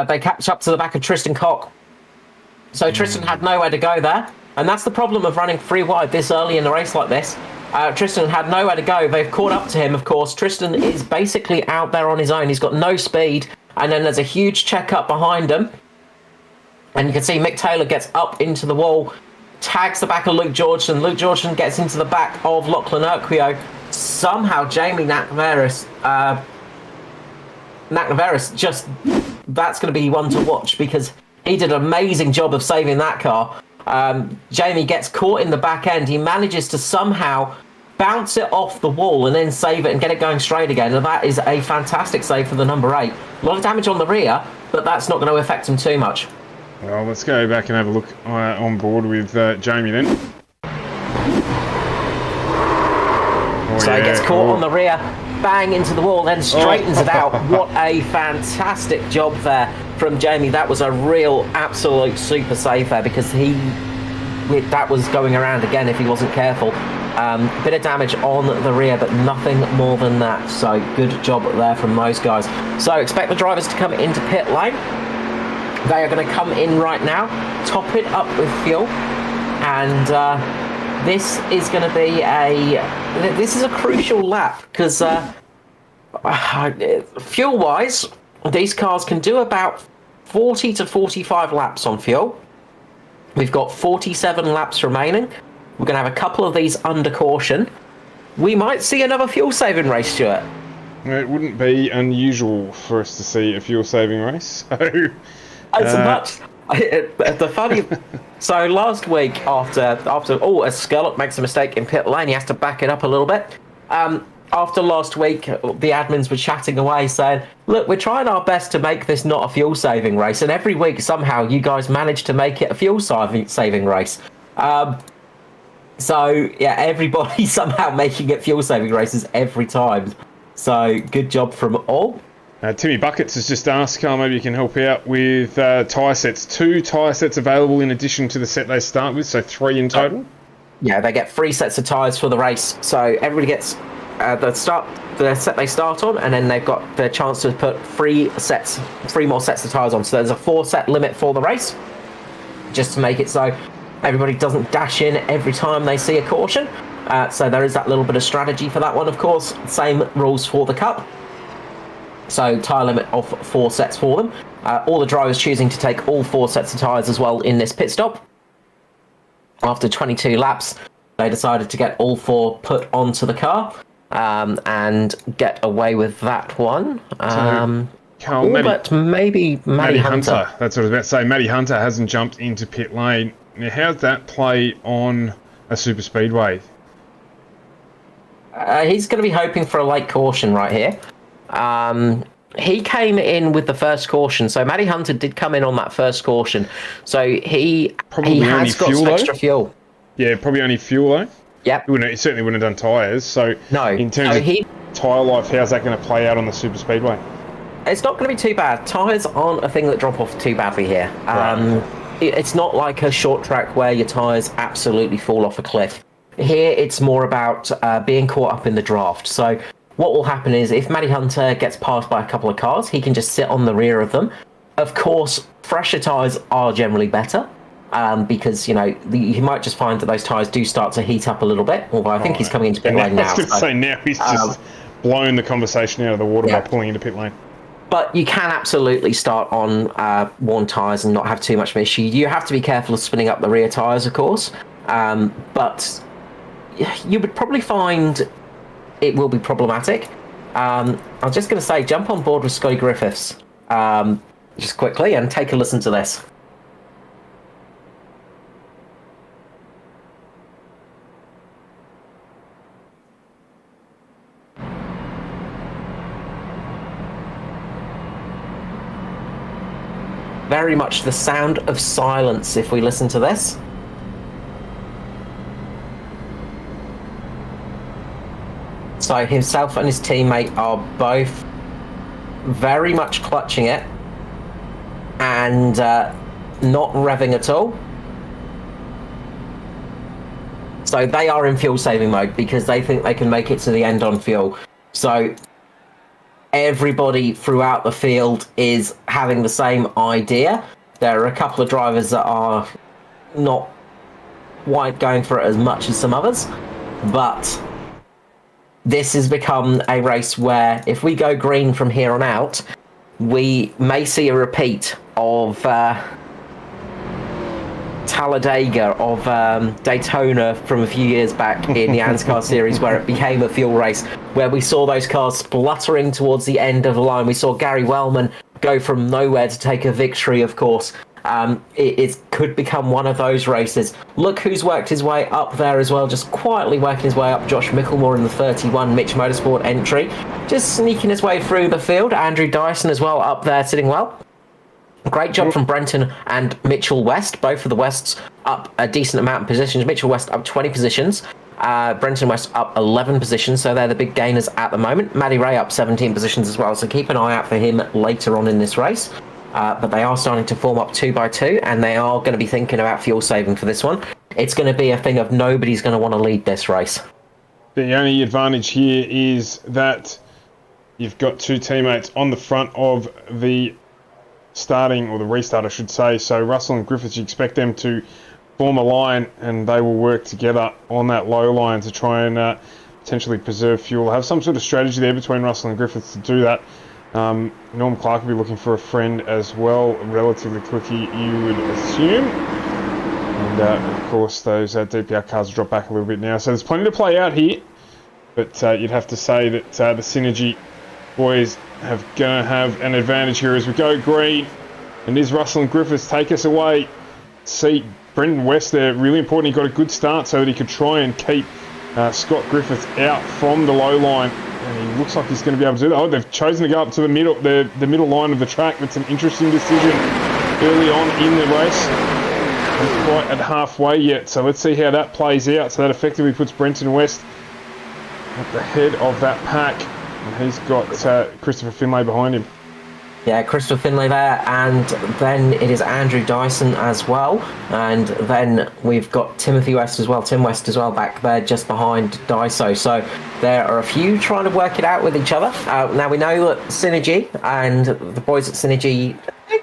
They catch up to the back of Tristan Cock. So Tristan had nowhere to go there. And that's the problem of running 3 wide this early in the race like this. Tristan had nowhere to go. They've caught up to him, of course. Tristan is basically out there on his own. He's got no speed. And then there's a huge check-up behind him. And you can see Mick Taylor gets up into the wall, tags the back of Luke Georgeson. Luke Georgeson gets into the back of Lachlan Urquio. Somehow Jamie Naknaveris just... That's going to be one to watch because he did an amazing job of saving that car. Jamie gets caught in the back end. He manages to somehow bounce it off the wall and then save it and get it going straight again. And that is a fantastic save for the number 8. A lot of damage on the rear, but that's not going to affect him too much. Well, let's go back and have a look on board with Jamie then. So he gets caught on the rear, bang into the wall, then straightens it out. What a fantastic job there from Jamie. That was a real absolute super save there because that was going around again if he wasn't careful. Bit of damage on the rear, but nothing more than that. So good job there from those guys. So expect the drivers to come into pit lane. They are going to come in right now, top it up with fuel, and this is going to be a crucial lap because fuel-wise, these cars can do about 40 to 45 laps on fuel. We've got 47 laps remaining. We're going to have a couple of these under caution. We might see another fuel-saving race, Stuart. It wouldn't be unusual for us to see a fuel-saving race. So, the funny... So last week, after a Scarlett makes a mistake in pit lane, he has to back it up a little bit. After last week, the admins were chatting away saying, look, we're trying our best to make this not a fuel-saving race, and every week, somehow, you guys manage to make it a fuel-saving race. So, yeah, everybody somehow making it fuel-saving races every time. So, good job from all. Timmy Buckets has just asked, Carl, maybe you can help out with tyre sets. 2 tyre sets available in addition to the set they start with, so 3 in total? Yeah, they get 3 sets of tyres for the race. So everybody gets the set they start on, and then they've got the chance to put 3 more sets of tyres on. So there's a 4-set limit for the race, just to make it so everybody doesn't dash in every time they see a caution. So there is that little bit of strategy for that one, of course. Same rules for the Cup. So tyre limit of 4 sets for them. All the drivers choosing to take all 4 sets of tyres as well in this pit stop. After 22 laps, they decided to get all 4 put onto the car and get away with that one. But maybe Matty Hunter. That's what I was about to say. Matty Hunter hasn't jumped into pit lane. Now, how's that play on a super speedway? He's going to be hoping for a late caution right here. He came in with the first caution, so Matty Hunter did come in on that first caution. So he has got some extra fuel. Yeah, probably only fuel though. Yep. He certainly wouldn't have done tyres. So no, in terms of tyre life, how's that going to play out on the super speedway? It's not going to be too bad. Tyres aren't a thing that drop off too badly here. Right. It's not like a short track where your tyres absolutely fall off a cliff. Here, it's more about being caught up in the draft. So what will happen is if Matty Hunter gets passed by a couple of cars, he can just sit on the rear of them. Of course, fresher tyres are generally better because, you might just find that those tyres do start to heat up a little bit, although I think he's coming into pit lane now. I was going to say, now he's just blown the conversation out of the water by pulling into pit lane. But you can absolutely start on worn tyres and not have too much of an issue. You have to be careful of spinning up the rear tyres, of course, but you would probably find it will be problematic. I was just going to say, jump on board with Scotty Griffiths just quickly and take a listen to this. Very much the sound of silence if we listen to this. So himself and his teammate are both very much clutching it and not revving at all. So they are in fuel saving mode because they think they can make it to the end on fuel. So everybody throughout the field is having the same idea. There are a couple of drivers that are not quite going for it as much as some others, but this has become a race where if we go green from here on out, we may see a repeat of Talladega, of Daytona from a few years back in the ANZCAR series, where it became a fuel race, where we saw those cars spluttering towards the end of the line. We saw Gary Wellman go from nowhere to take a victory, of course. It could become one of those races. Look who's worked his way up there as well, just quietly working his way up. Josh Micklemore in the 31 Mitch Motorsport entry, just sneaking his way through the field. Andrew Dyson as well up there, sitting well. Great job from Brenton and Mitchell West. Both of the Wests up a decent amount of positions. Mitchell West up 20 positions. Brenton West up 11 positions, so they're the big gainers at the moment. Matty Ray up 17 positions as well, so keep an eye out for him later on in this race. But they are starting to form up 2 by 2, and they are going to be thinking about fuel saving for this one. It's going to be a thing of nobody's going to want to lead this race. The only advantage here is that you've got 2 teammates on the front of the starting, or the restart I should say. So Russell and Griffiths, you expect them to form a line, and they will work together on that low line to try and potentially preserve fuel. Have some sort of strategy there between Russell and Griffiths to do that. Norm Clark will be looking for a friend as well, relatively quickly, you would assume. And of course those DPR cars drop back a little bit now, so there's plenty to play out here, but you'd have to say that the Synergy boys are going to have an advantage here as we go green. And is Russell and Griffiths take us away? See Brendan West there, really important. He got a good start so that he could try and keep Scott Griffiths out from the low line. And he looks like he's going to be able to do that. Oh, they've chosen to go up to the middle line of the track. That's an interesting decision early on in the race. Not quite at halfway yet, so let's see how that plays out. So that effectively puts Brenton West at the head of that pack. And he's got Christopher Finlay behind him. Yeah, Christopher Finlay there, and then it is Andrew Dyson as well, and then we've got Timothy West as well, Tim West as well back there just behind Dyso. So there are a few trying to work it out with each other. Now we know that Synergy and the boys at Synergy,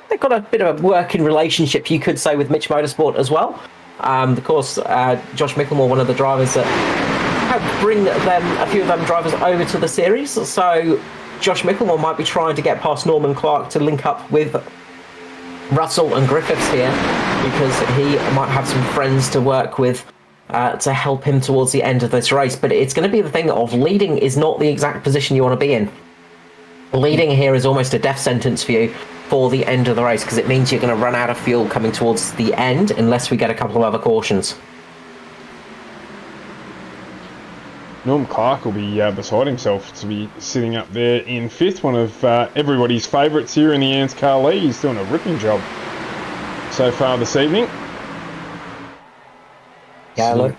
they've got a bit of a working relationship, you could say, with Mitch Motorsport as well. Of course, Josh Micklemore, one of the drivers that helped bring a few of them drivers over to the series. So Josh Micklemore might be trying to get past Norman Clark to link up with Russell and Griffiths here, because he might have some friends to work with to help him towards the end of this race. But it's going to be the thing of leading is not the exact position you want to be in. Leading here is almost a death sentence for you for the end of the race, because it means you're going to run out of fuel coming towards the end unless we get a couple of other cautions. Norm Clark will be beside himself to be sitting up there in 5th, one of everybody's favourites here in the ANZCAR League. He's doing a ripping job so far this evening. Yeah, look,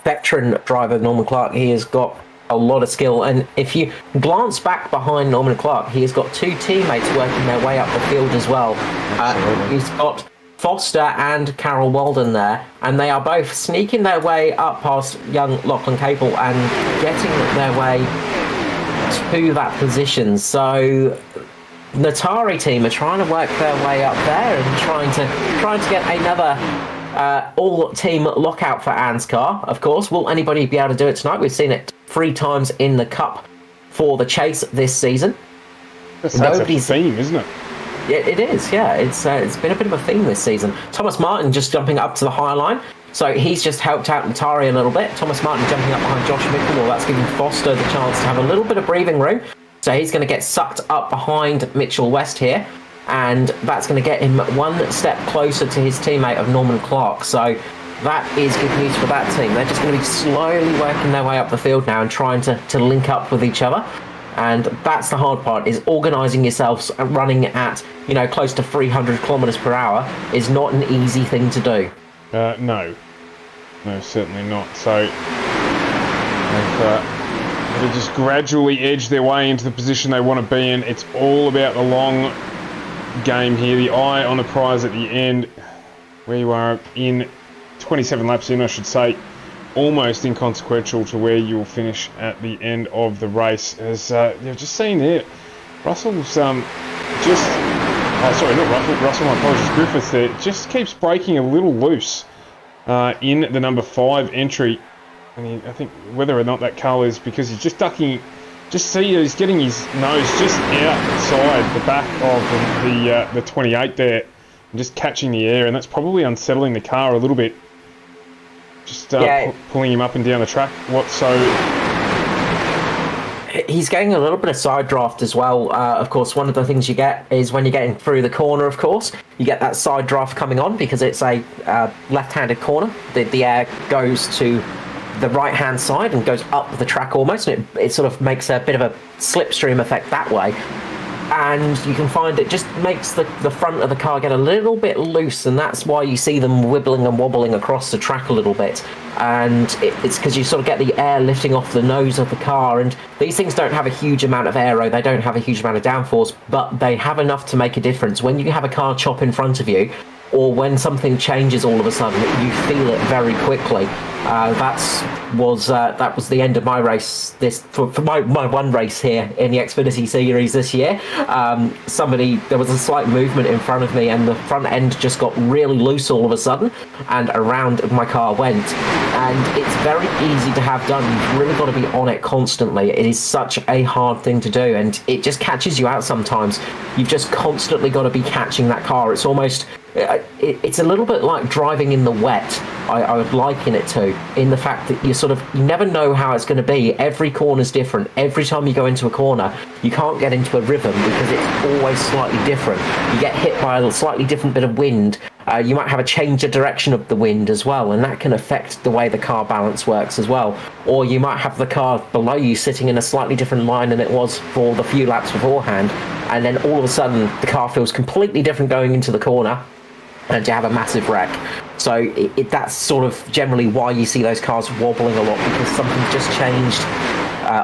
veteran driver Norman Clark, he has got a lot of skill, and if you glance back behind Norman Clark, he has got 2 teammates working their way up the field as well. He's got Foster and Carol Walden there, and they are both sneaking their way up past young Lachlan Capel and getting their way to that position. So Natari team are trying to work their way up there and trying to get another all-team lockout for ANZCAR. Of course, will anybody be able to do it tonight? We've seen it 3 times in the Cup for the Chase this season. That's a theme, isn't it? It is, yeah. It's been a bit of a theme this season. Thomas Martin just jumping up to the high line. So he's just helped out Natari a little bit. Thomas Martin jumping up behind Josh Mickelmore. That's giving Foster the chance to have a little bit of breathing room. So he's going to get sucked up behind Mitchell West here. And that's going to get him one step closer to his teammate of Norman Clark. So that is good news for that team. They're just going to be slowly working their way up the field now and trying to link up with each other. And that's the hard part, is organising yourselves running at, close to 300 kilometres per hour is not an easy thing to do. No, certainly not. So they've just gradually edged their way into the position they want to be in. It's all about the long game here, the eye on the prize at the end, where you are in 27 laps in, I should say, almost inconsequential to where you'll finish at the end of the race. As you've just seen there, Russell's Russell, my apologies, Griffiths there, just keeps breaking a little loose in the number 5 entry. And I think whether or not that car is because he's just ducking. Just see, he's getting his nose just outside the back of the 28 there, and just catching the air, and that's probably unsettling the car a little bit. Just pulling him up and down the track. He's getting a little bit of side draft as well. Of course, one of the things you get is when you're getting through the corner, of course, you get that side draft coming on because it's a left-handed corner. The air goes to the right-hand side and goes up the track almost, and it sort of makes a bit of a slipstream effect that way. And you can find it just makes the front of the car get a little bit loose, and that's why you see them wibbling and wobbling across the track a little bit. And it's because you sort of get the air lifting off the nose of the car, and these things don't have a huge amount of aero, they don't have a huge amount of downforce, but they have enough to make a difference. When you have a car chop in front of you, or when something changes all of a sudden, you feel it very quickly. That was the end of my race. For my one race here in the Xfinity Series this year. There was a slight movement in front of me, and the front end just got really loose all of a sudden, and around my car went. And it's very easy to have done. You've really got to be on it constantly. It is such a hard thing to do, and it just catches you out sometimes. You've just constantly got to be catching that car. It's almost. It's a little bit like driving in the wet, I would liken it to, in the fact that you never know how it's going to be. Every corner's different. Every time you go into a corner, you can't get into a rhythm because it's always slightly different. You get hit by a slightly different bit of wind. You might have a change of direction of the wind as well, and that can affect the way the car balance works as well. Or you might have the car below you sitting in a slightly different line than it was for the few laps beforehand, and then all of a sudden the car feels completely different going into the corner, and you have a massive wreck. So that's sort of generally why you see those cars wobbling a lot, because something's just changed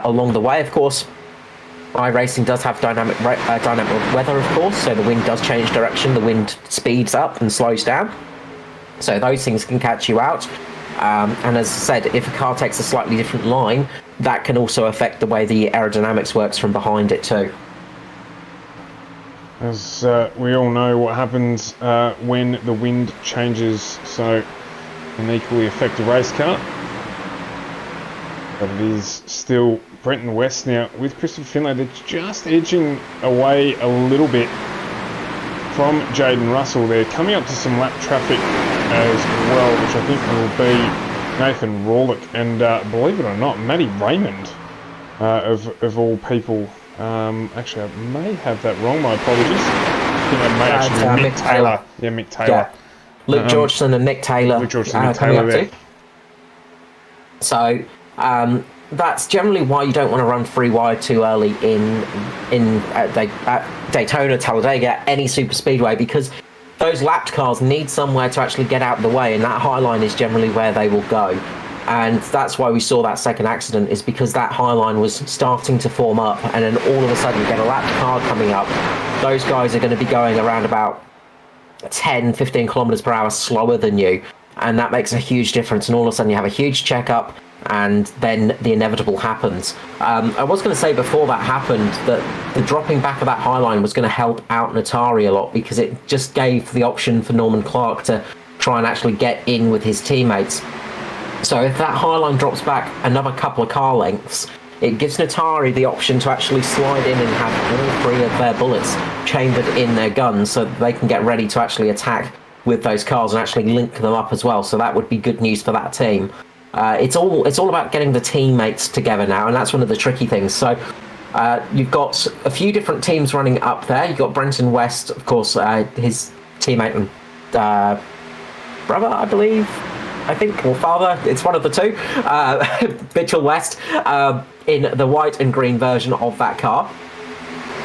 along the way. Of course, iRacing does have dynamic weather, of course, so the wind does change direction, the wind speeds up and slows down. So those things can catch you out. And as I said, if a car takes a slightly different line, that can also affect the way the aerodynamics works from behind it too. As we all know what happens when the wind changes, so can equally affect a race car. But it is still Brenton West now with Christopher Finlay. They're just edging away a little bit from Jaden Russell. They're coming up to some lap traffic as well, which I think will be Nathan Rawlick and, believe it or not, Matty Raymond, of all people. Actually, I may have that wrong. My apologies. I think that may actually be Mick Taylor. Yeah, Mick Taylor. Yeah. Luke Georgeson and Nick Taylor. Luke Georgeson and Nick Taylor there. So that's generally why you don't want to run free wide too early at Daytona, Talladega, any super speedway, because those lapped cars need somewhere to actually get out of the way, and that high line is generally where they will go. And that's why we saw that second accident, is because that high line was starting to form up, and then all of a sudden you get a lapped car coming up. Those guys are going to be going around about 10, 15 kilometers per hour slower than you, and that makes a huge difference, and all of a sudden you have a huge checkup, and then the inevitable happens. I was going to say before that happened that the dropping back of that high line was going to help out Natari a lot, because it just gave the option for Norman Clark to try and actually get in with his teammates. So if that high line drops back another couple of car lengths, it gives Natari the option to actually slide in and have all three of their bullets chambered in their guns, so that they can get ready to actually attack with those cars and actually link them up as well. So that would be good news for that team. It's all about getting the teammates together now, and that's one of the tricky things. So you've got a few different teams running up there. You've got Brenton West, of course, his teammate and brother, I think, or father, it's one of the two, Mitchell West, in the white and green version of that car,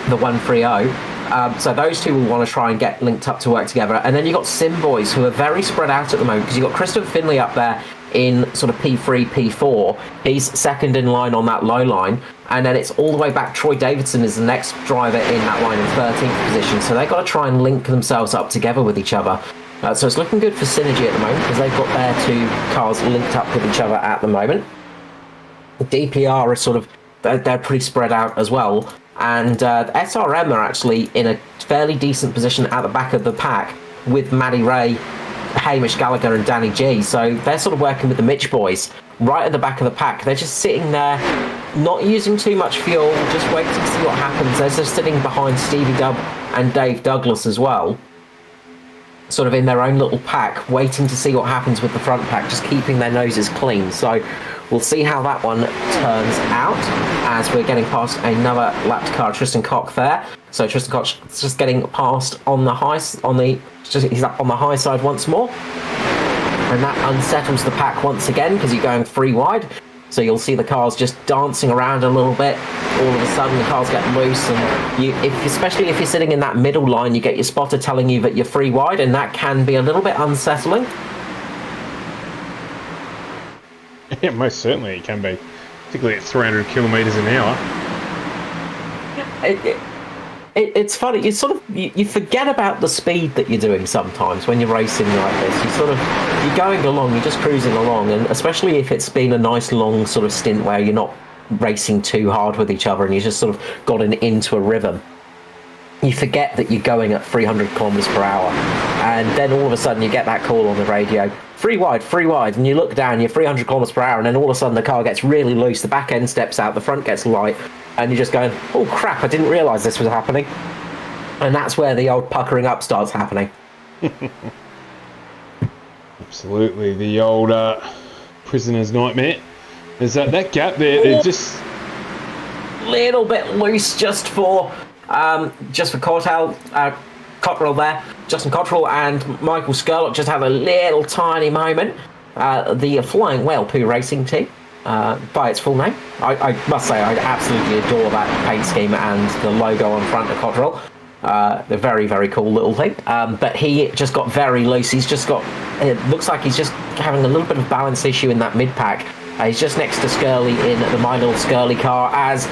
the 130. So those two will want to try and get linked up to work together. And then you've got Sim Boys, who are very spread out at the moment, because you've got Christopher Finley up there in sort of P3, P4. He's second in line on that low line. And then it's all the way back. Troy Davidson is the next driver in that line in 13th position. So they've got to try and link themselves up together with each other. So it's looking good for Synergy at the moment, because they've got their two cars linked up with each other at the moment. DPR are sort of, they're pretty spread out as well. And SRM are actually in a fairly decent position at the back of the pack with Maddie Ray, Hamish Gallagher and Danny G. So they're sort of working with the Mitch boys right at the back of the pack. They're just sitting there, not using too much fuel, just waiting to see what happens. They're just sitting behind Stevie Dubb and Dave Douglas as well, sort of in their own little pack, waiting to see what happens with the front pack, just keeping their noses clean. So we'll see how that one turns out as we're getting past another lapped car, Tristan Koch there. So Tristan Koch's just getting past on the high, he's up on the high side once more. And that unsettles the pack once again, because you're going three wide. So you'll see the cars just dancing around a little bit. All of a sudden the cars get loose, and especially if you're sitting in that middle line, you get your spotter telling you that you're three wide, and that can be a little bit unsettling. Yeah, most certainly it can be, particularly at 300 kilometres an hour. It's funny. You forget about the speed that you're doing sometimes when you're racing like this. You're going along, you're just cruising along, and especially if it's been a nice long sort of stint where you're not racing too hard with each other and you just sort of gotten into a rhythm. You forget that you're going at 300 kilometers per hour, and then all of a sudden you get that call on the radio, free wide, and you look down, you're 300 kilometers per hour, and then all of a sudden the car gets really loose, the back end steps out, the front gets light, and you're just going, oh crap, I didn't realise this was happening. And that's where the old puckering up starts happening. Absolutely, the old prisoner's nightmare. There's that gap there, it just... Little bit loose just for Cottrell there. Justin Cottrell and Michael Skurlock just had a little tiny moment. The Flying Whale Poo Racing Team, by its full name. I must say, I absolutely adore that paint scheme and the logo on front of Cottrell. The very, very cool little thing. But he just got very loose. It looks like he's just having a little bit of balance issue in that mid-pack. He's just next to Skirley in the My Little Skirley car, as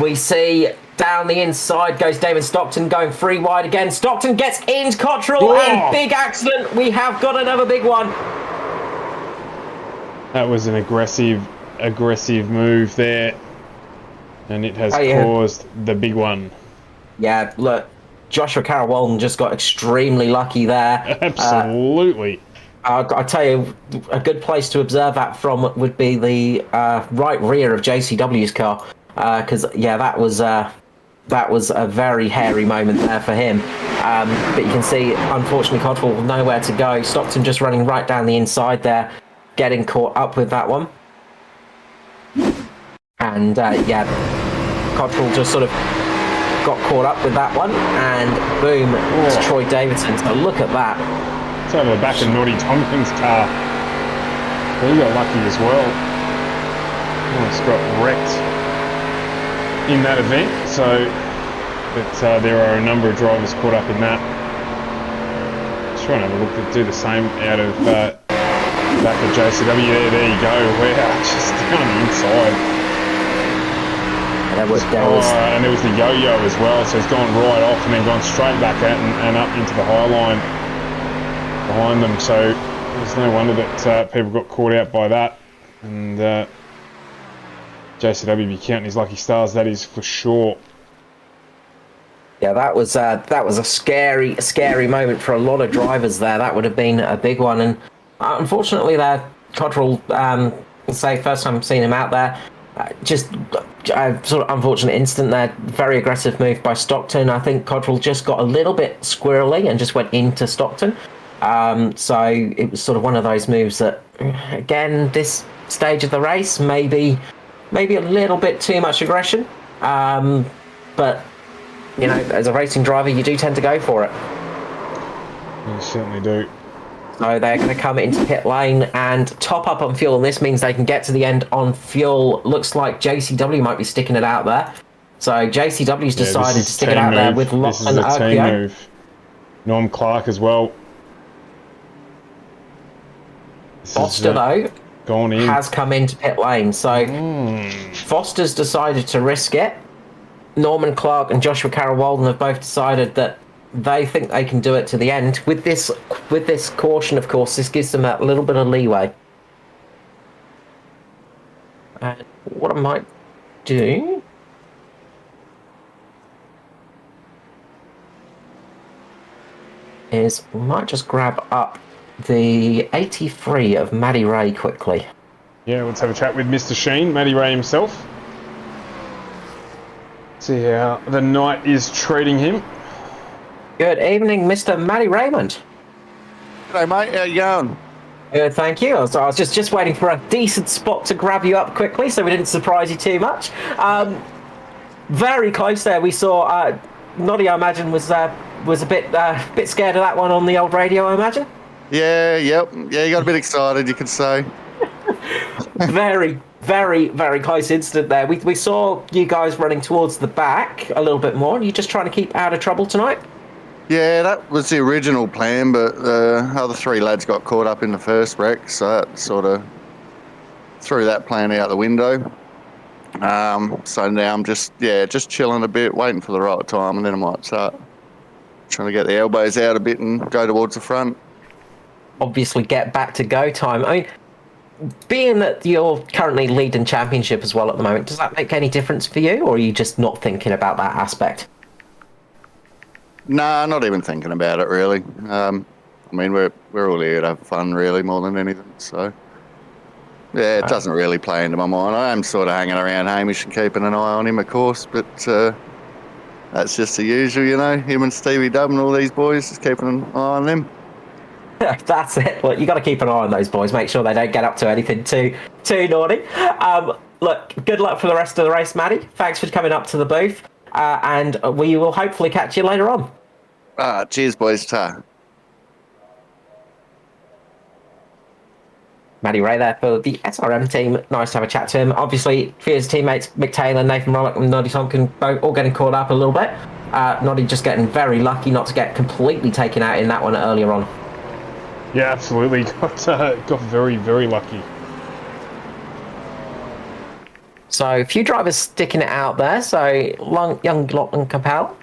we see down the inside goes David Stockton going free wide again. Stockton gets into Cottrell, and big accident. We have got another big one. That was an aggressive move there, and it has caused the big one. Yeah, look, Joshua Carroll-Walden just got extremely lucky there. Absolutely. I tell you, a good place to observe that from would be the right rear of JCW's car, because that was a very hairy moment there for him. But you can see, unfortunately, Cottrell with nowhere to go. Stockton just running right down the inside there, getting caught up with that one. And Cottrell just sort of got caught up with that one, and boom, it's Troy Davidson. So look at that. It's over the back of Noddy Tompkins' car. He got lucky as well. Almost got wrecked in that event, but there are a number of drivers caught up in that. Just trying to have a look to do the same out of back of JCW. There you go. Wow, just down the inside. And there was the yo-yo as well, so it's gone right off and then gone straight back out and up into the high line behind them. So there's no wonder that people got caught out by that. And JCW be counting his lucky stars, that is for sure. Yeah, that was a scary moment for a lot of drivers there. That would have been a big one. And unfortunately there, Cottrell, say first time I've seen him out there, Just a sort of unfortunate incident there. Very aggressive move by Stockton. I think Cottrell just got a little bit squirrely and just went into Stockton. So it was sort of one of those moves that, again, this stage of the race, maybe a little bit too much aggression. But, you know, as a racing driver, you do tend to go for it. You certainly do. So they're going to come into pit lane and top up on fuel, and this means they can get to the end on fuel. Looks like JCW might be sticking it out there. So JCW's decided to stick it out there with This is a team move. Norm Clark as well. Foster, though, gone in. has come into pit lane. So Foster's decided to risk it. Norman Clark and Joshua Carroll Walden have both decided that they think they can do it to the end. With this caution, of course, this gives them a little bit of leeway. And what I might do is we might just grab up the 83 of Matty Ray quickly. Yeah, let's have a chat with Mr. Sheen, Matty Ray himself. See how the night is treating him. Good evening, Mr. Matty Raymond. G'day, mate. How you going? Good, thank you. I was just waiting for a decent spot to grab you up quickly so we didn't surprise you too much. Very close there. We saw Noddy, I imagine, was a bit scared of that one on the old radio, I imagine. Yeah, yep. Yeah, you got a bit excited, you could say. Very, very, very close incident there. We saw you guys running towards the back a little bit more. Are you just trying to keep out of trouble tonight? Yeah, that was the original plan, but the other three lads got caught up in the first wreck, so that sort of threw that plan out the window. So now I'm just chilling a bit, waiting for the right time, and then I might start trying to get the elbows out a bit and go towards the front. Obviously get back to go time. I mean, being that you're currently leading championship as well at the moment, does that make any difference for you, or are you just not thinking about that aspect? Nah, not even thinking about it really. I mean, we're all here to have fun really more than anything. So yeah, it doesn't really play into my mind. I am sort of hanging around Hamish and keeping an eye on him, of course, but that's just the usual, you know. Him and Stevie Dub and all these boys, just keeping an eye on them. That's it. Look, you got to keep an eye on those boys. Make sure they don't get up to anything too naughty. Look, good luck for the rest of the race, Matty. Thanks for coming up to the booth, and we will hopefully catch you later on. Cheers, boys. Ta. Matty Ray there for the SRM team. Nice to have a chat to him. Obviously, for his teammates, Mick Taylor, Nathan Rollock and Noddy Tompkin both all getting caught up a little bit. Noddy just getting very lucky not to get completely taken out in that one earlier on. Yeah, absolutely. Got very, very lucky. So a few drivers sticking it out there. So young Lachlan Capel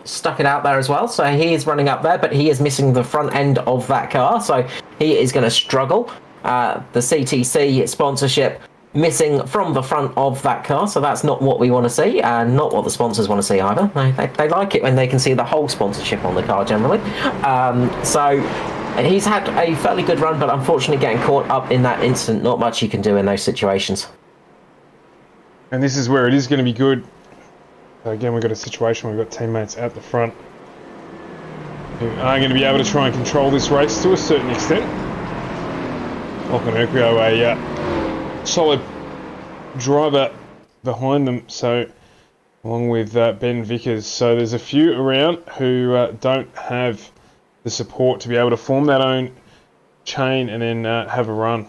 stuck it out there as well. So he is running up there, but he is missing the front end of that car. So he is going to struggle. The CTC sponsorship missing from the front of that car. So that's not what we want to see, and not what the sponsors want to see either. They like it when they can see the whole sponsorship on the car generally. So he's had a fairly good run, but unfortunately getting caught up in that incident. Not much you can do in those situations. And this is where it is going to be good. Again, we've got a situation where we've got teammates at the front who are going to be able to try and control this race to a certain extent. Lachlan Urquio, a solid driver behind them, so along with Ben Vickers. So there's a few around who don't have the support to be able to form that own chain and then have a run.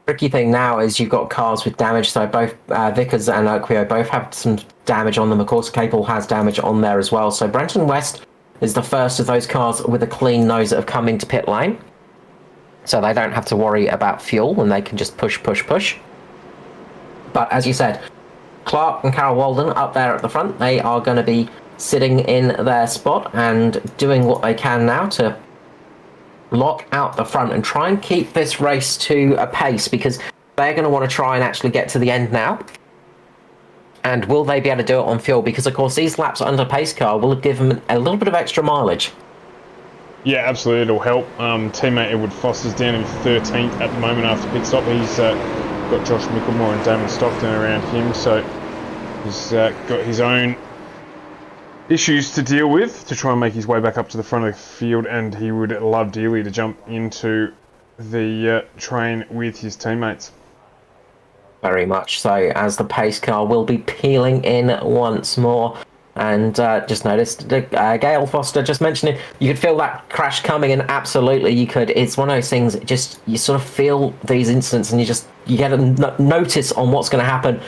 Tricky thing now is you've got cars with damage, so both Vickers and Urquio both have some damage on them. Of course, Capel has damage on there as well. So Brenton West is the first of those cars with a clean nose that have come into pit lane. So they don't have to worry about fuel and they can just push. But as you said, Clark and Carol Walden up there at the front, they are going to be sitting in their spot and doing what they can now to lock out the front and try and keep this race to a pace, because they're going to want to try and actually get to the end now. And will they be able to do it on fuel? Because, of course, these laps under pace car will give them a little bit of extra mileage. Yeah, absolutely, it'll help. Teammate Edward Foster's down in 13th at the moment after pit stop. He's got Josh Mickelmore and Damon Stockton around him, so he's got his own issues to deal with to try and make his way back up to the front of the field, and he would love dearly to jump into the train with his teammates. Very much so, as the pace car will be peeling in once more. And just noticed, Gail Foster just mentioned it, you could feel that crash coming, and absolutely you could. It's one of those things, just you sort of feel these incidents and you get a notice on what's going to happen.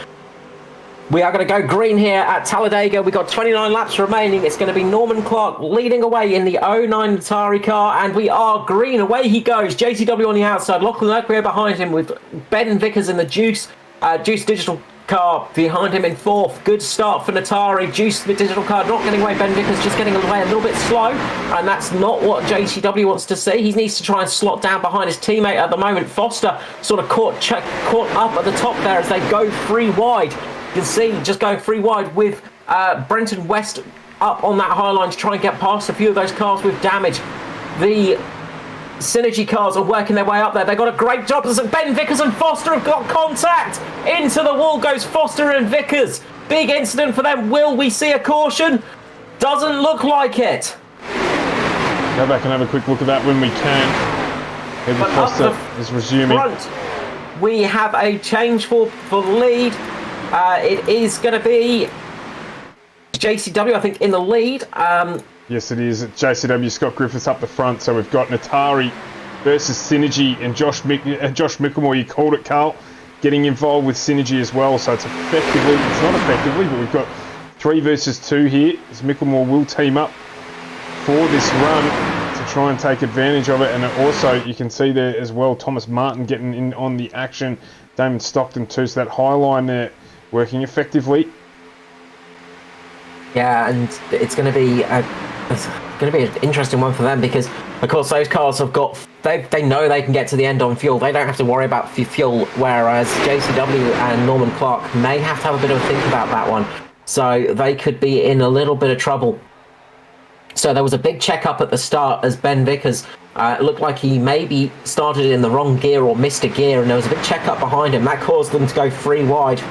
We are going to go green here at Talladega. We've got 29 laps remaining. It's going to be Norman Clark leading away in the 09 Atari car, and we are green. Away he goes. JCW on the outside. Lachlan Leclerc behind him with Ben Vickers in the Juice Digital car behind him in fourth. Good start for Natari. Juice the Digital car not getting away. Ben Vickers just getting away a little bit slow, and that's not what JCW wants to see. He needs to try and slot down behind his teammate at the moment. Foster sort of caught up at the top there as they go free wide. You can see just going free wide with Brenton West up on that high line to try and get past a few of those cars with damage. The Synergy cars are working their way up there. They got a great job. Ben Vickers and Foster have got contact. Into the wall goes Foster and Vickers. Big incident for them. Will we see a caution? Doesn't look like it. Go back and have a quick look at that when we can. Maybe Foster is resuming. Front, we have a change for the lead. It is going to be JCW, I think, in the lead. Yes, it is. JCW, Scott Griffiths up the front. So we've got Natari versus Synergy and Josh Mickelmore. You called it, Carl, getting involved with Synergy as well. So it's not effectively, but we've got 3 versus 2 here. As Mickelmore will team up for this run to try and take advantage of it. And also, you can see there as well, Thomas Martin getting in on the action. Damon Stockton too. So that high line there working effectively. Yeah, and it's going to be an interesting one for them because, of course, those cars have got they know they can get to the end on fuel. They don't have to worry about fuel, whereas JCW and Norman Clark may have to have a bit of a think about that one. So they could be in a little bit of trouble. So there was a big check-up at the start as Ben Vickers looked like he maybe started in the wrong gear or missed a gear, and there was a big check-up behind him. That caused them to go free wide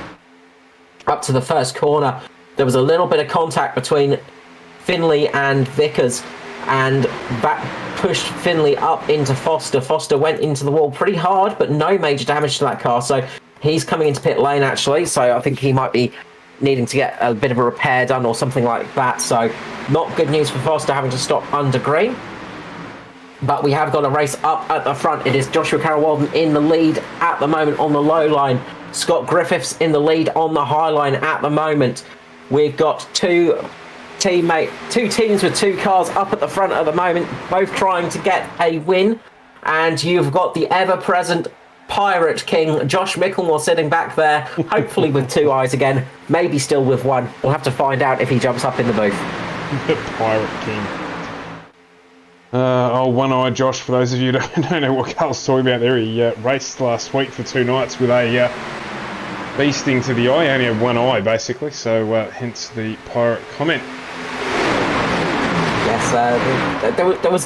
up to the first corner. There was a little bit of contact between Finley and Vickers, and that pushed Finley up into Foster. Foster went into the wall pretty hard, but no major damage to that car. So he's coming into pit lane, actually. So I think he might be needing to get a bit of a repair done or something like that. So not good news for Foster having to stop under green. But we have got a race up at the front. It is Joshua Carroll-Walden in the lead at the moment on the low line. Scott Griffiths in the lead on the high line at the moment. We've got two teams with 2 cars up at the front at the moment, both trying to get a win. And you've got the ever-present Pirate King, Josh Mickelmore, sitting back there, hopefully with 2 eyes again, maybe still with 1. We'll have to find out if he jumps up in the booth. The Pirate King. One-eyed Josh, for those of you who don't know what Carl's talking about there, he raced last week for 2 nights with a bee sting to the eye. He only had 1 eye, basically, so hence the pirate comment. Yes,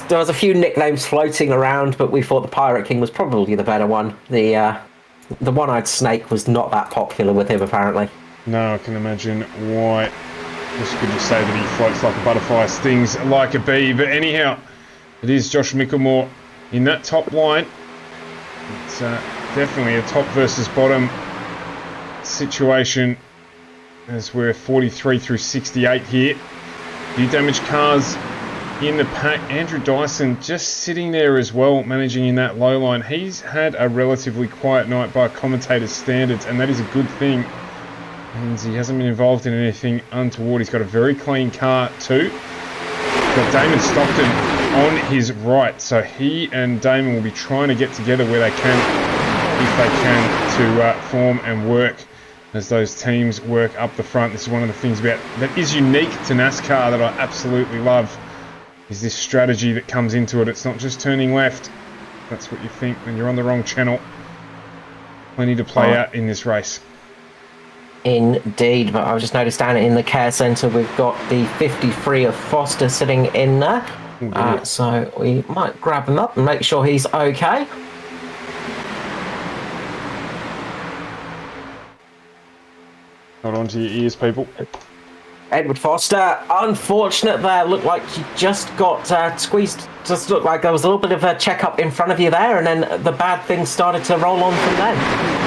there was a few nicknames floating around, but we thought the Pirate King was probably the better one. The one-eyed snake was not that popular with him, apparently. No, I can imagine why. Just could you say that he floats like a butterfly, stings like a bee. But anyhow, it is Josh Mickelmore in that top line. It's definitely a top versus bottom situation as we're 43 through 68 here. Few damaged cars in the pack. Andrew Dyson just sitting there as well, managing in that low line. He's had a relatively quiet night by commentators' standards, and that is a good thing. And he hasn't been involved in anything untoward. He's got a very clean car too. He's got Damon Stockton on his right, so he and Damon will be trying to get together where they can, if they can, to form and work as those teams work up the front. This is one of the things that is unique to NASCAR that I absolutely love, is this strategy that comes into it. It's not just turning left. That's what you think when you're on the wrong channel. Plenty to play out in this race. Indeed, but I've just noticed down in the care centre we've got the 53 of Foster sitting in there. So we might grab him up and make sure he's okay. Hold on to your ears, people. Edward Foster, unfortunate there. Looked like you just got squeezed. Just looked like there was a little bit of a check-up in front of you there, and then the bad things started to roll on from then.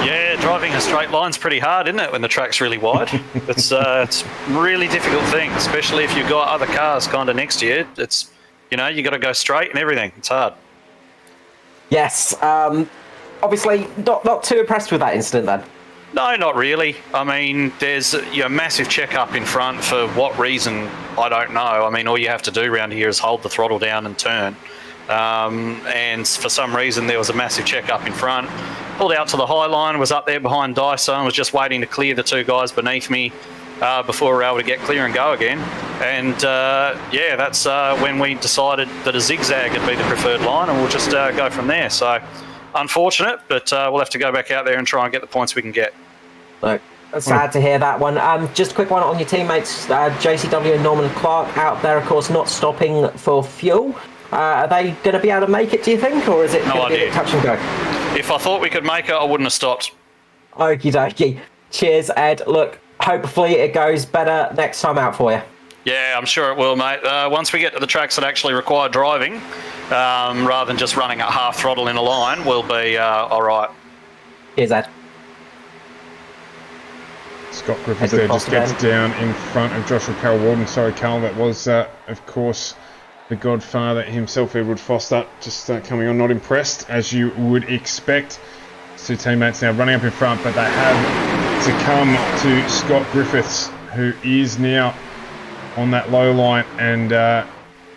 Yeah, driving a straight line's pretty hard, isn't it, when the track's really wide? It's a really difficult thing, especially if you've got other cars kind of next to you. It's, you know, you got to go straight and everything. It's hard. Yes. Obviously, not too impressed with that incident then. No, not really. I mean, there's a massive checkup in front for what reason, I don't know. I mean, all you have to do around here is hold the throttle down and turn. And for some reason, there was a massive checkup in front. Pulled out to the high line, was up there behind Dyson, and was just waiting to clear the two guys beneath me before we were able to get clear and go again. And yeah, that's when we decided that a zigzag would be the preferred line, and we'll just go from there. So unfortunate, but we'll have to go back out there and try and get the points we can get. Look, sad to hear that one. Just a quick one on your teammates, JCW and Norman Clark out there, of course, not stopping for fuel. Are they going to be able to make it, do you think, or is it going to be a touch and go? If I thought we could make it, I wouldn't have stopped. Okie dokie. Cheers, Ed. Look, hopefully it goes better next time out for you. Yeah, I'm sure it will, mate. Once we get to the tracks that actually require driving, rather than just running at half throttle in a line, we'll be all right. Cheers, Ed. Scott Griffiths there just gets down in front of Joshua Carroll Warden. Sorry, Carl, that was, of course, the godfather himself, Edward Foster, just coming on, not impressed, as you would expect. Two teammates now running up in front, but they have succumbed to Scott Griffiths, who is now on that low line, and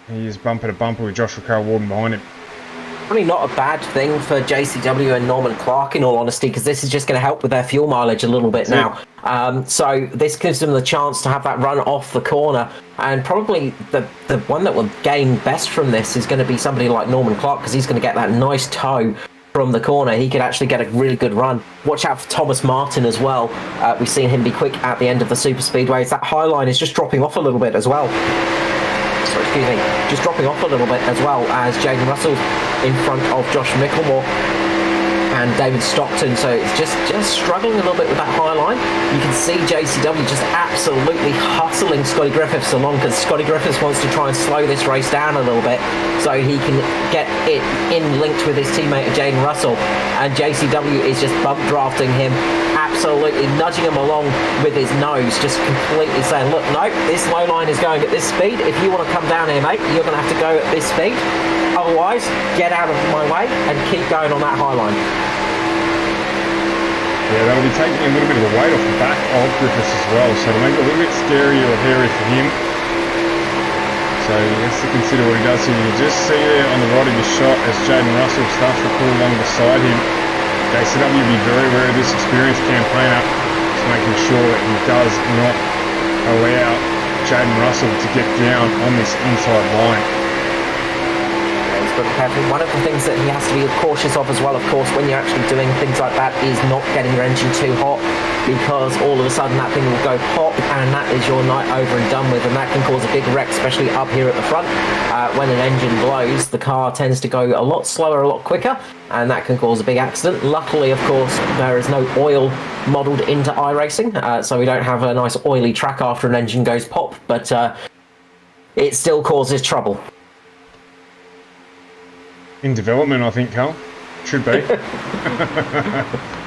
he is bumper to bumper with Joshua Carroll Warden behind him. Probably not a bad thing for JCW and Norman Clark, in all honesty, because this is just going to help with their fuel mileage a little bit now. So this gives them the chance to have that run off the corner, and probably the one that will gain best from this is going to be somebody like Norman Clark, because he's going to get that nice toe from the corner. He could actually get a really good run. Watch out for Thomas Martin as well. We've seen him be quick at the end of the super speedways. That high line is just dropping off a little bit as well. Sorry, excuse me, just dropping off a little bit as well, as Jaden Russell in front of Josh Micklemore and David Stockton. So it's just struggling a little bit with that high line. You can see JCW just absolutely hustling Scotty Griffiths along, because Scotty Griffiths wants to try and slow this race down a little bit so he can get it in linked with his teammate Jaden Russell, and JCW is just bump drafting him, absolutely nudging him along with his nose, just completely saying, look, no, this low line is going at this speed. If you want to come down here, mate, you're going to have to go at this speed. Otherwise, get out of my way and keep going on that high line. Yeah, that'll be taking a little bit of the weight off the back of Griffiths as well, so to make it a little bit scary or hairy for him. So he has to consider what he does here. You can just see there on the right of your shot as Jaden Russell starts to pull along beside him. JCW will be very aware of this experienced campaigner, just making sure that he does not allow Jaden Russell to get down on this inside line. One of the things that he has to be cautious of as well, of course, when you're actually doing things like that, is not getting your engine too hot, because all of a sudden that thing will go pop, and that is your night over and done with, and that can cause a big wreck, especially up here at the front. When an engine blows, the car tends to go a lot slower, a lot quicker, and that can cause a big accident. Luckily, of course, there is no oil modelled into iRacing, so we don't have a nice oily track after an engine goes pop, but it still causes trouble. In development, I think, Carl. Should be.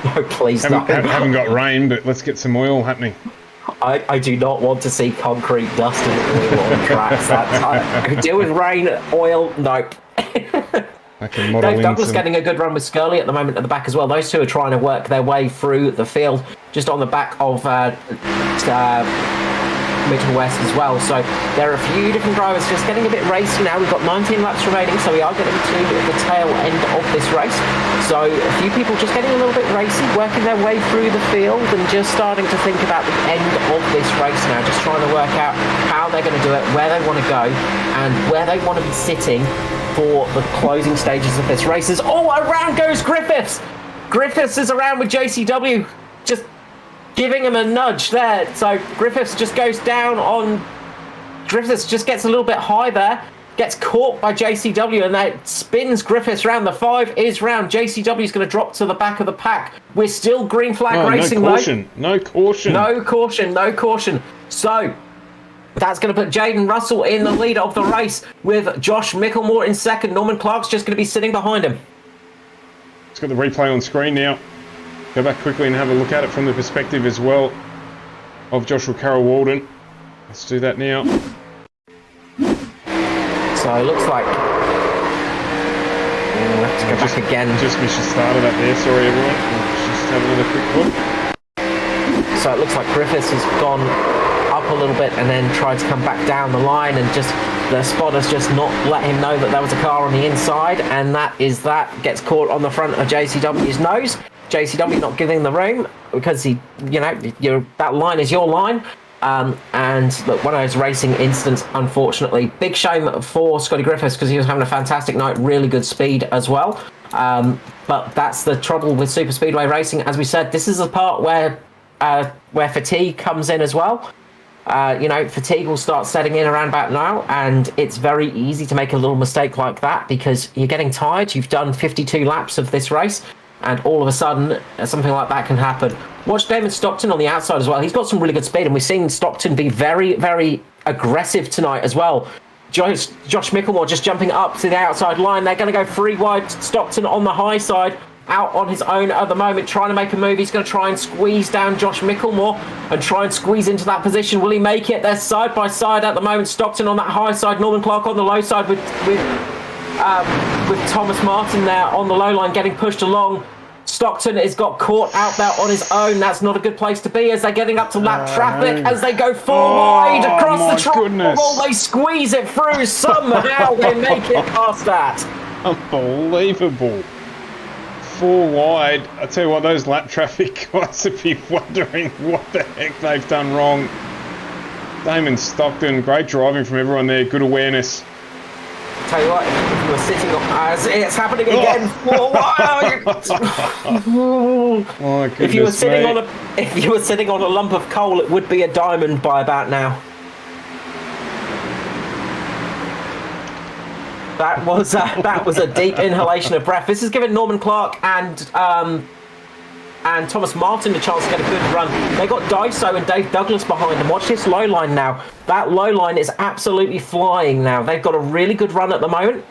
No, please no. Haven't got rain, but let's get some oil happening. I do not want to see concrete, dust and oil on tracks. I can deal with rain, oil, nope. Dave Douglas getting a good run with Skirley at the moment at the back as well. Those two are trying to work their way through the field, just on the back of Middle West as well. So there are a few different drivers just getting a bit racy now. We've got 19 laps remaining, so we are getting to the tail end of this race. So a few people just getting a little bit racy, working their way through the field and just starting to think about the end of this race now, just trying to work out how they're going to do it, where they want to go, and where they want to be sitting for the closing stages of this race. Oh, around goes Griffiths! Griffiths is around with JCW, just giving him a nudge there. So Griffiths just goes down on... Griffiths just gets a little bit high there, gets caught by JCW, and that spins Griffiths round. The 5 is round. JCW is going to drop to the back of the pack. We're still green flag racing, no caution. No caution. No caution. No caution. So that's going to put Jaden Russell in the lead of the race with Josh Micklemore in second. Norman Clark's just going to be sitting behind him. It's got the replay on screen now. Go back quickly and have a look at it from the perspective as well of Joshua Carroll Walden. Let's do that now. So it looks like we'll have to go back again. Just missed the start of that there. Sorry, everyone. We'll just have another quick look. So it looks like Griffiths has gone up a little bit and then tried to come back down the line, and just the spotters just not let him know that there was a car on the inside, and that gets caught on the front of JCW's nose. JCW not giving the room because that line is your line. And look, one of those racing incidents, unfortunately. Big shame for Scotty Griffiths because he was having a fantastic night, really good speed as well. But that's the trouble with super speedway racing. As we said, this is the part where fatigue comes in as well. Fatigue will start setting in around about now, and it's very easy to make a little mistake like that because you're getting tired. You've done 52 laps of this race, and all of a sudden something like that can happen. Watch Damon Stockton on the outside as well. He's got some really good speed, and we've seen Stockton be very, very aggressive tonight as well. Josh Micklemore just jumping up to the outside line. They're going to go 3 wide. Stockton on the high side, out on his own at the moment, trying to make a move. He's going to try and squeeze down Josh Micklemore and try and squeeze into that position. Will he make it? They're side by side at the moment. Stockton on that high side, Norman Clark on the low side with Thomas Martin there on the low line getting pushed along. Stockton has got caught out there on his own. That's not a good place to be as they're getting up to lap traffic as they go 4 wide across the track. They squeeze it through. Somehow they make it past that. Unbelievable. 4 wide. I tell you what, those lap traffic guys would be wondering what the heck they've done wrong. Damon Stockton, great driving from everyone there. Good awareness. Tell you what, if you were sitting on, it's happening again. Oh, if you were sitting on a lump of coal, it would be a diamond by about now. That was a deep inhalation of breath. This has given Norman Clark and Thomas Martin a chance to get a good run. They got Daiso and Dave Douglas behind them. Watch this low line now. That low line is absolutely flying now. They've got a really good run at the moment.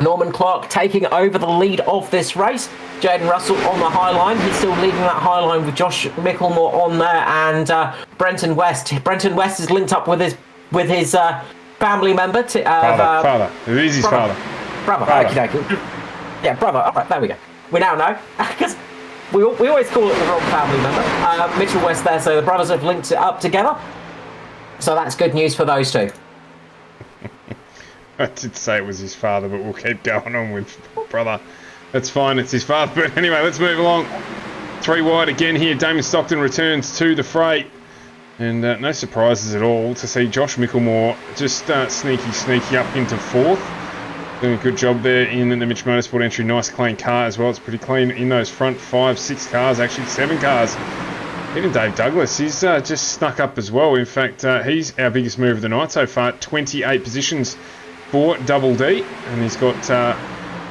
Norman Clark taking over the lead of this race. Jaden Russell on the high line. He's still leading that high line with Josh Micklemore on there and Brenton West. Brenton West is linked up with his family member. Father. It is his father. Brother. Okay. Yeah, brother. All right, there we go. We now know. Because we always call it the wrong family member. Mitchell West there, so the brothers have linked it up together. So that's good news for those two. I did say it was his father, but we'll keep going on with brother. That's fine, it's his father. But anyway, let's move along. 3 wide again here. Damon Stockton returns to the fray. And no surprises at all to see Josh Micklemore just sneaky up into 4th. Doing a good job there in the Mitch Motorsport entry. Nice clean car as well. It's pretty clean in those front 5, 6 cars, actually 7 cars. Even Dave Douglas, he's just snuck up as well. In fact, he's our biggest move of the night so far. 28 positions for Double D. And he's got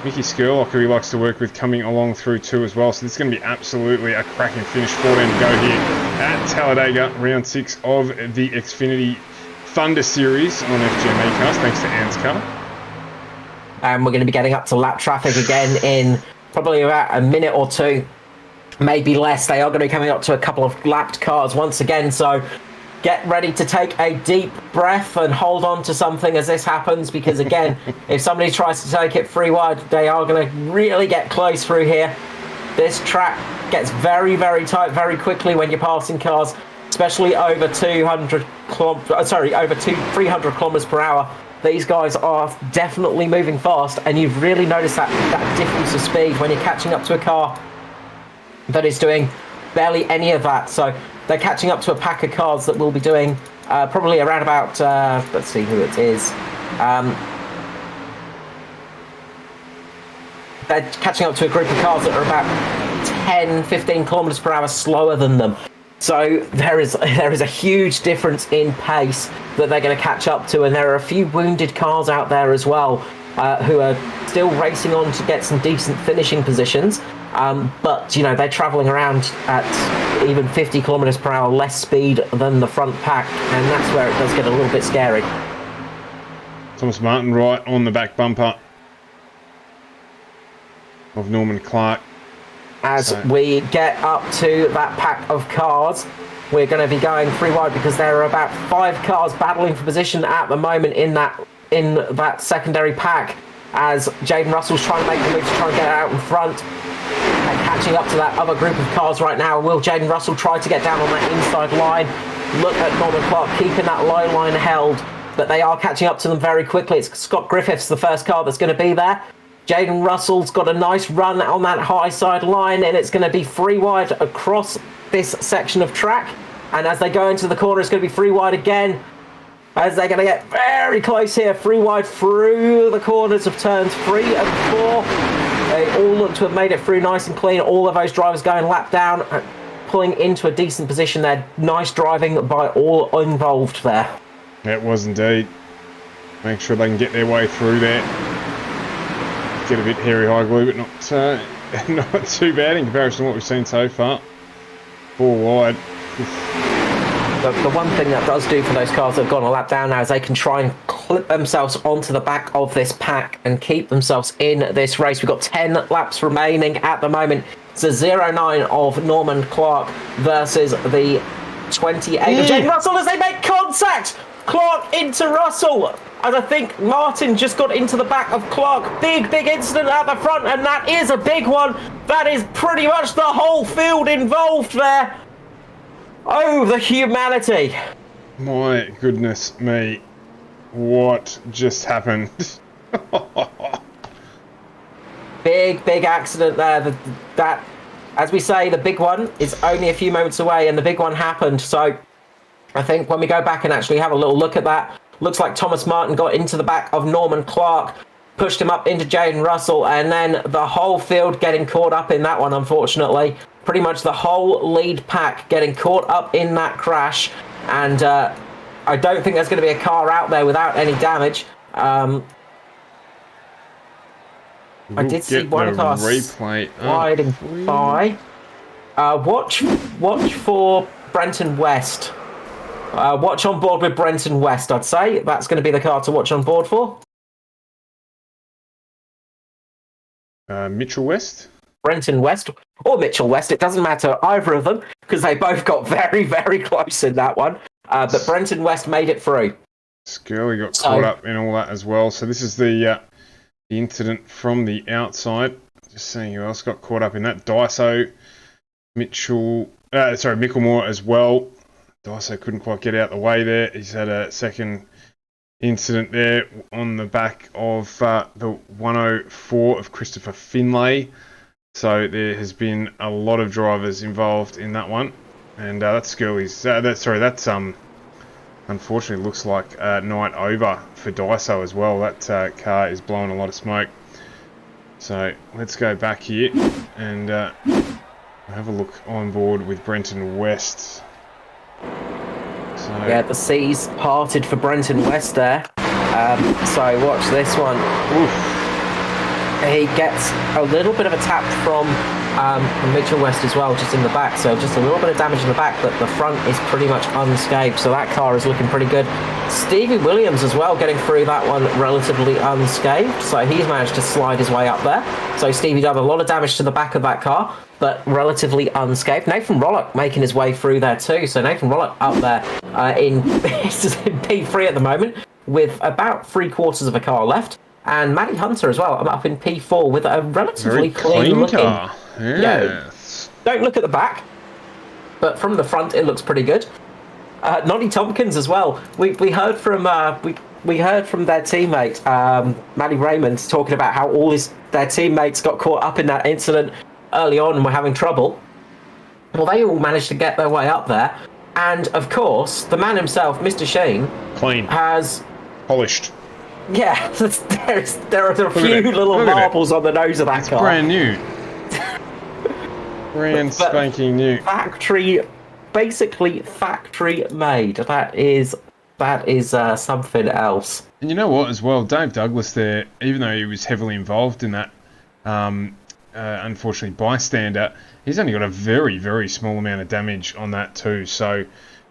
Mickey Skurlock, who he likes to work with, coming along through too as well. So this is going to be absolutely a cracking finish. 14 to go here at Talladega, round 6 of the Xfinity Thunder Series on FGM Cast, thanks to ANZCAR. And we're going to be getting up to lap traffic again in probably about a minute or 2, maybe less. They are going to be coming up to a couple of lapped cars once again, so get ready to take a deep breath and hold on to something as this happens, because again, if somebody tries to take it 3 wide, they are going to really get close through here. This track gets very, very tight very quickly when you're passing cars, especially over 300 kilometers per hour. These guys are definitely moving fast, and you've really noticed that difference of speed when you're catching up to a car that is doing barely any of that. So they're catching up to a pack of cars that will be doing probably around about, let's see who it is. They're catching up to a group of cars that are about 10, 15 kilometers per hour slower than them. So there is a huge difference in pace that they're going to catch up to, and there are a few wounded cars out there as well who are still racing on to get some decent finishing positions. But they're travelling around at even 50 kilometers per hour less speed than the front pack, and that's where it does get a little bit scary. Thomas Martin right on the back bumper of Norman Clark. As we get up to that pack of cars, we're going to be going three wide because there are about 5 cars battling for position at the moment in that secondary pack, as Jaden Russell's trying to make the move to try and get out in front and catching up to that other group of cars right now. Will Jaden Russell try to get down on that inside line? Look at Norman Clark keeping that low line held, but they are catching up to them very quickly. It's Scott Griffiths, the first car that's going to be there. Jaden Russell's got a nice run on that high side line, and it's going to be free wide across this section of track. And as they go into the corner, it's going to be free wide again, as they're going to get very close here. Free wide through the corners of turns 3 and 4. They all look to have made it through nice and clean. All of those drivers going lap down, pulling into a decent position there. Nice driving by all involved there. It was indeed. Make sure they can get their way through there. Get a bit hairy high glue, but not too bad in comparison to what we've seen so far. 4 wide. The one thing that does do for those cars that have gone a lap down now is they can try and clip themselves onto the back of this pack and keep themselves in this race. We've got 10 laps remaining at the moment. It's a 0-9 of Norman Clark versus the 28 of Jaden Russell as they make contact. Clark into Russell, and I think Martin just got into the back of Clark. Big incident at the front, and that is a big one. That is pretty much the whole field involved there. Oh, the humanity. My goodness me. What just happened? Big accident there. That, as we say, the big one is only a few moments away, and the big one happened. So I think when we go back and actually have a little look at that, looks like Thomas Martin got into the back of Norman Clark, pushed him up into Jaden Russell, and then the whole field getting caught up in that one, unfortunately. Pretty much the whole lead pack getting caught up in that crash, and I don't think there's going to be a car out there without any damage. I did see one car sliding by. Watch for Brenton West. Watch on board with Brenton West, I'd say. That's going to be the car to watch on board for. Mitchell West? Brenton West or Mitchell West, it doesn't matter, either of them, because they both got very close in that one. But Brenton West made it through. Skirley got caught up in all that as well. So this is the incident from the outside. Just seeing who else got caught up in that. Daiso, Micklemore as well. Daiso couldn't quite get out the way there. He's had a second incident there on the back of the 104 of Christopher Finlay. So there has been a lot of drivers involved in that one, and that's Skirley's. That's unfortunately looks like night over for Daiso as well. That car is blowing a lot of smoke. So let's go back here and have a look on board with Brenton West. So, yeah, the seas parted for Brenton West there. So watch this one. Oof. He gets a little bit of a tap from Mitchell West as well, just in the back. So just a little bit of damage in the back, but the front is pretty much unscathed. So that car is looking pretty good. Stevie Williams as well, getting through that one relatively unscathed. So he's managed to slide his way up there. So Stevie done a lot of damage to the back of that car, but relatively unscathed. Nathan Rollock making his way through there too. So Nathan Rollock up there in P3 at the moment with about 3/4 of a car left. And Matty Hunter as well. I'm up in P4 with a relatively clean looking car. Yes. Don't look at the back, but from the front it looks pretty good. Noddy Tompkins as well. We heard from we heard from their teammate Matty Raymond talking about how all their teammates got caught up in that incident early on and were having trouble. Well, they all managed to get their way up there, and of course the man himself, Mr. Sheen, Clean. has Polished. Yeah, there are a few little marbles on the nose of that car. Brand new. Brand spanking new. Factory basically factory made. That is something else. And you know what, as well, Dave Douglas there, even though he was heavily involved in that, unfortunately bystander, he's only got a very, very small amount of damage on that too. So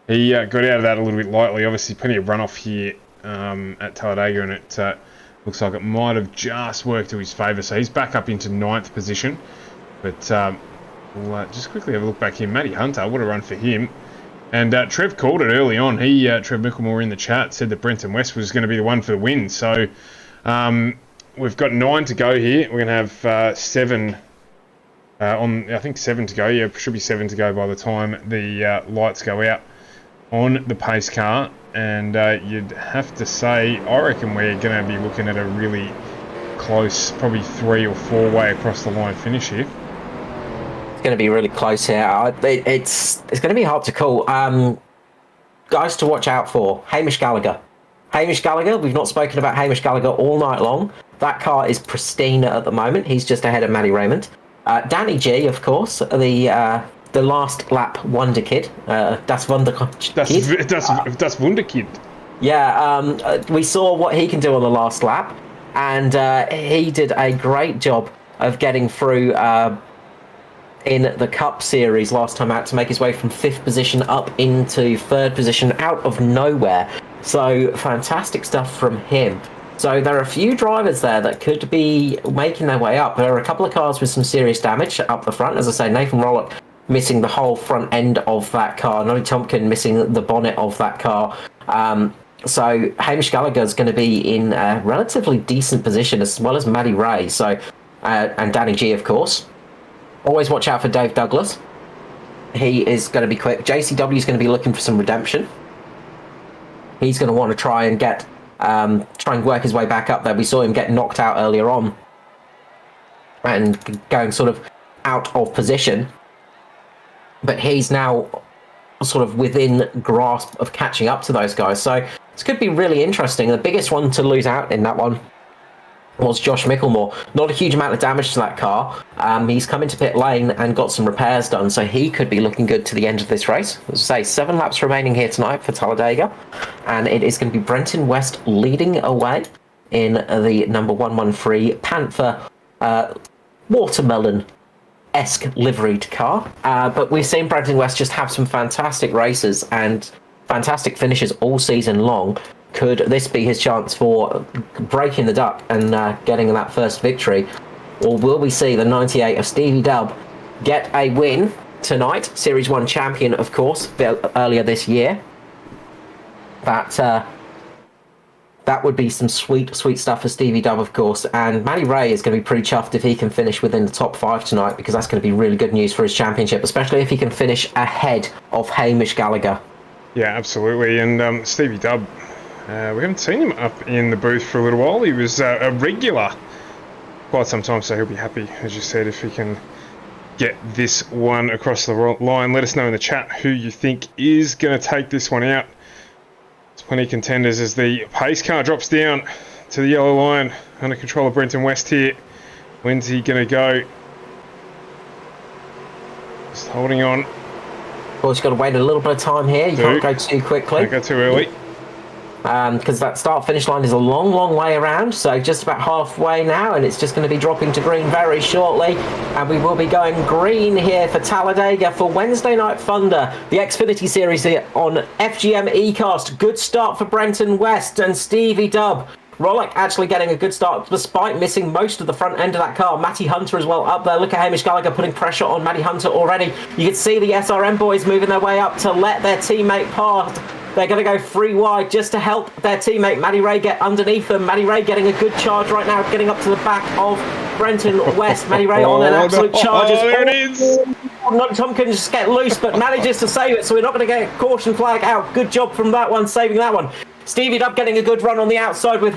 he got out of that a little bit lightly. Obviously, plenty of runoff here at Talladega, and it looks like it might have just worked to his favour. So he's back up into 9th position. But we'll just quickly have a look back here. Matty Hunter, what a run for him. And Trev called it early on. Trev Micklemore in the chat said that Brenton West was going to be the one for the win. So we've got 9 to go here. We're going to have 7 I think 7 to go. Yeah, should be 7 to go by the time the lights go out on the pace car. And you'd have to say, I reckon we're going to be looking at a really close, probably 3 or 4 way across the line finish here. It's going to be really close here. It's going to be hard to call. Guys to watch out for. Hamish Gallagher. Hamish Gallagher, we've not spoken about Hamish Gallagher all night long. That car is pristine at the moment. He's just ahead of Matty Raymond. Danny G, of course, the last lap wonder kid. Das Wunderkid. Das Wunderkid. Yeah, we saw what he can do on the last lap, and he did a great job of getting through in the Cup Series last time out to make his way from 5th position up into 3rd position out of nowhere. So fantastic stuff from him. So there are a few drivers there that could be making their way up. There are a couple of cars with some serious damage up the front. As I say, Nathan Rollock missing the whole front end of that car. Noddy Tompkin missing the bonnet of that car. So Hamish Gallagher is going to be in a relatively decent position, as well as Matty Ray. So and Danny G, of course. Always watch out for Dave Douglas. He is going to be quick. JCW is going to be looking for some redemption. He's going to want to try and work his way back up there. We saw him get knocked out earlier on and going sort of out of position. But he's now sort of within grasp of catching up to those guys. So this could be really interesting. The biggest one to lose out in that one was Josh Micklemore. Not a huge amount of damage to that car. He's come into pit lane and got some repairs done, so he could be looking good to the end of this race. As I say, 7 laps remaining here tonight for Talladega, and it is going to be Brenton West leading away in the number 113 Panther watermelon-esque liveried car. But we've seen Brenton West just have some fantastic races and fantastic finishes all season long. Could this be his chance for breaking the duck and getting that first victory? Or will we see the 98 of Stevie Dubb get a win tonight? Series 1 champion, of course, earlier this year. That would be some sweet stuff for Stevie Dubb, of course. And Matty Ray is going to be pretty chuffed if he can finish within the top 5 tonight, because that's going to be really good news for his championship, especially if he can finish ahead of Hamish Gallagher. Yeah, absolutely. And Stevie Dubb, we haven't seen him up in the booth for a little while. He was a regular quite some time, so he'll be happy, as you said, if he can get this one across the line. Let us know in the chat who you think is going to take this one out. There's plenty of contenders as the pace car drops down to the yellow line under control of Brenton West here. When's he going to go? Just holding on. Of course, you've got to wait a little bit of time here. You can't go too quickly. Don't go too early. Because that start-finish line is a long way around, so just about halfway now, and it's just going to be dropping to green very shortly, and we will be going green here for Talladega for Wednesday Night Thunder, the Xfinity Series here on FGM eCast. Good start for Brenton West and Stevie Dubb. Rollock actually getting a good start despite missing most of the front end of that car. Matty Hunter as well up there. Look at Hamish Gallagher putting pressure on Matty Hunter already. You can see the SRM boys moving their way up to let their teammate pass. They're going to go 3 wide just to help their teammate Matty Ray get underneath them. Matty Ray getting a good charge right now, getting up to the back of Brenton West. Matty Ray on an absolute charge. There it is. Tompkins just get loose, but manages to save it, so we're not going to get a caution flag out. Good job from that one, saving that one. Stevie Dubb getting a good run on the outside with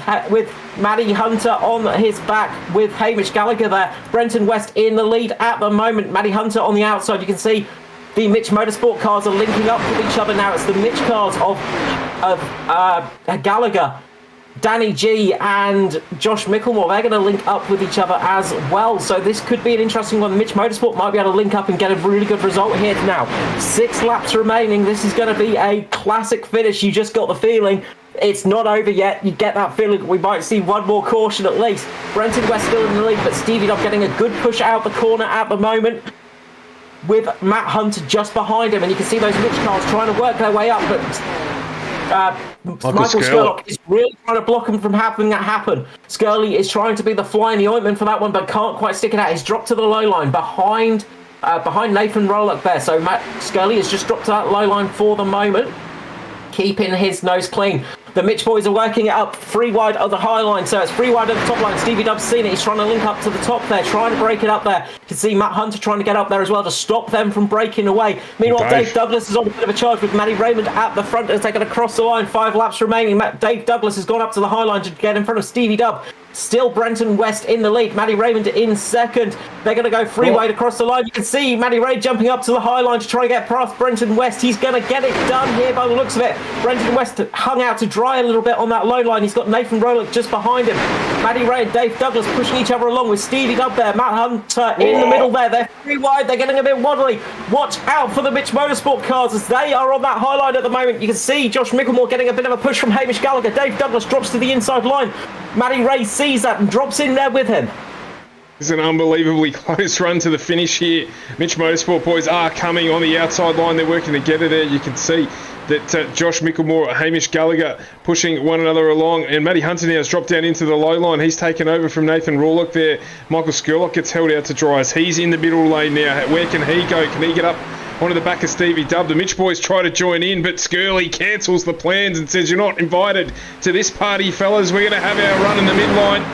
Matty Hunter on his back with Hamish Gallagher there. Brenton West in the lead at the moment. Matty Hunter on the outside. You can see the Mitch Motorsport cars are linking up with each other now. It's the Mitch cars of Gallagher Danny G and Josh Micklemore, they're going to link up with each other as well. So this could be an interesting one. Mitch Motorsport might be able to link up and get a really good result here now. 6 laps remaining. This is going to be a classic finish. You just got the feeling it's not over yet. You get that feeling we might see one more caution at least. Brenton West still in the lead, but Stevie Dub getting a good push out the corner at the moment, with Matt Hunter just behind him. And you can see those Mitch cars trying to work their way up, but Michael Skurlock is really trying to block him from having that happen. Skurley is trying to be the fly in the ointment for that one, but can't quite stick it out. He's dropped to the low line behind Nathan Rolock there. So Matt Skurley has just dropped to that low line for the moment, keeping his nose clean. The Mitch boys are working it up 3 wide of the high line, so it's 3 wide of the top line. Stevie Dub's seen it. He's trying to link up to the top there, trying to break it up there. You can see Matt Hunter trying to get up there as well to stop them from breaking away. Meanwhile, Dave Douglas is on a bit of a charge with Matty Raymond at the front as they're going to cross the line. 5 laps remaining. Dave Douglas has gone up to the high line to get in front of Stevie Dub. Still Brenton West in the lead. Matty Raymond in second. They're going to go 3 wide across the line. You can see Matty Ray jumping up to the high line to try and get past Brenton West. He's going to get it done here by the looks of it. Brenton West hung out to dry a little bit on that low line. He's got Nathan Rolock just behind him. Matty Ray and Dave Douglas pushing each other along with Stevie Dub there. Matt Hunter in the middle there. They're 3 wide. They're getting a bit waddly. Watch out for the Mitch Motorsport cars as they are on that high line at the moment. You can see Josh Micklemore getting a bit of a push from Hamish Gallagher. Dave Douglas drops to the inside line. Matty Ray sees that and drops in there with him. It's an unbelievably close run to the finish here. Mitch Motorsport boys are coming on the outside line. They're working together there. You can see that Josh Micklemore, Hamish Gallagher pushing one another along. And Matty Hunter now has dropped down into the low line. He's taken over from Nathan Rolock there. Michael Skurlock gets held out to dry as he's in the middle lane now. Where can he go? Can he get up onto the back of Stevie Dub? The Mitch boys try to join in, but Skurley cancels the plans and says, "You're not invited to this party, fellas. We're going to have our run in the midline."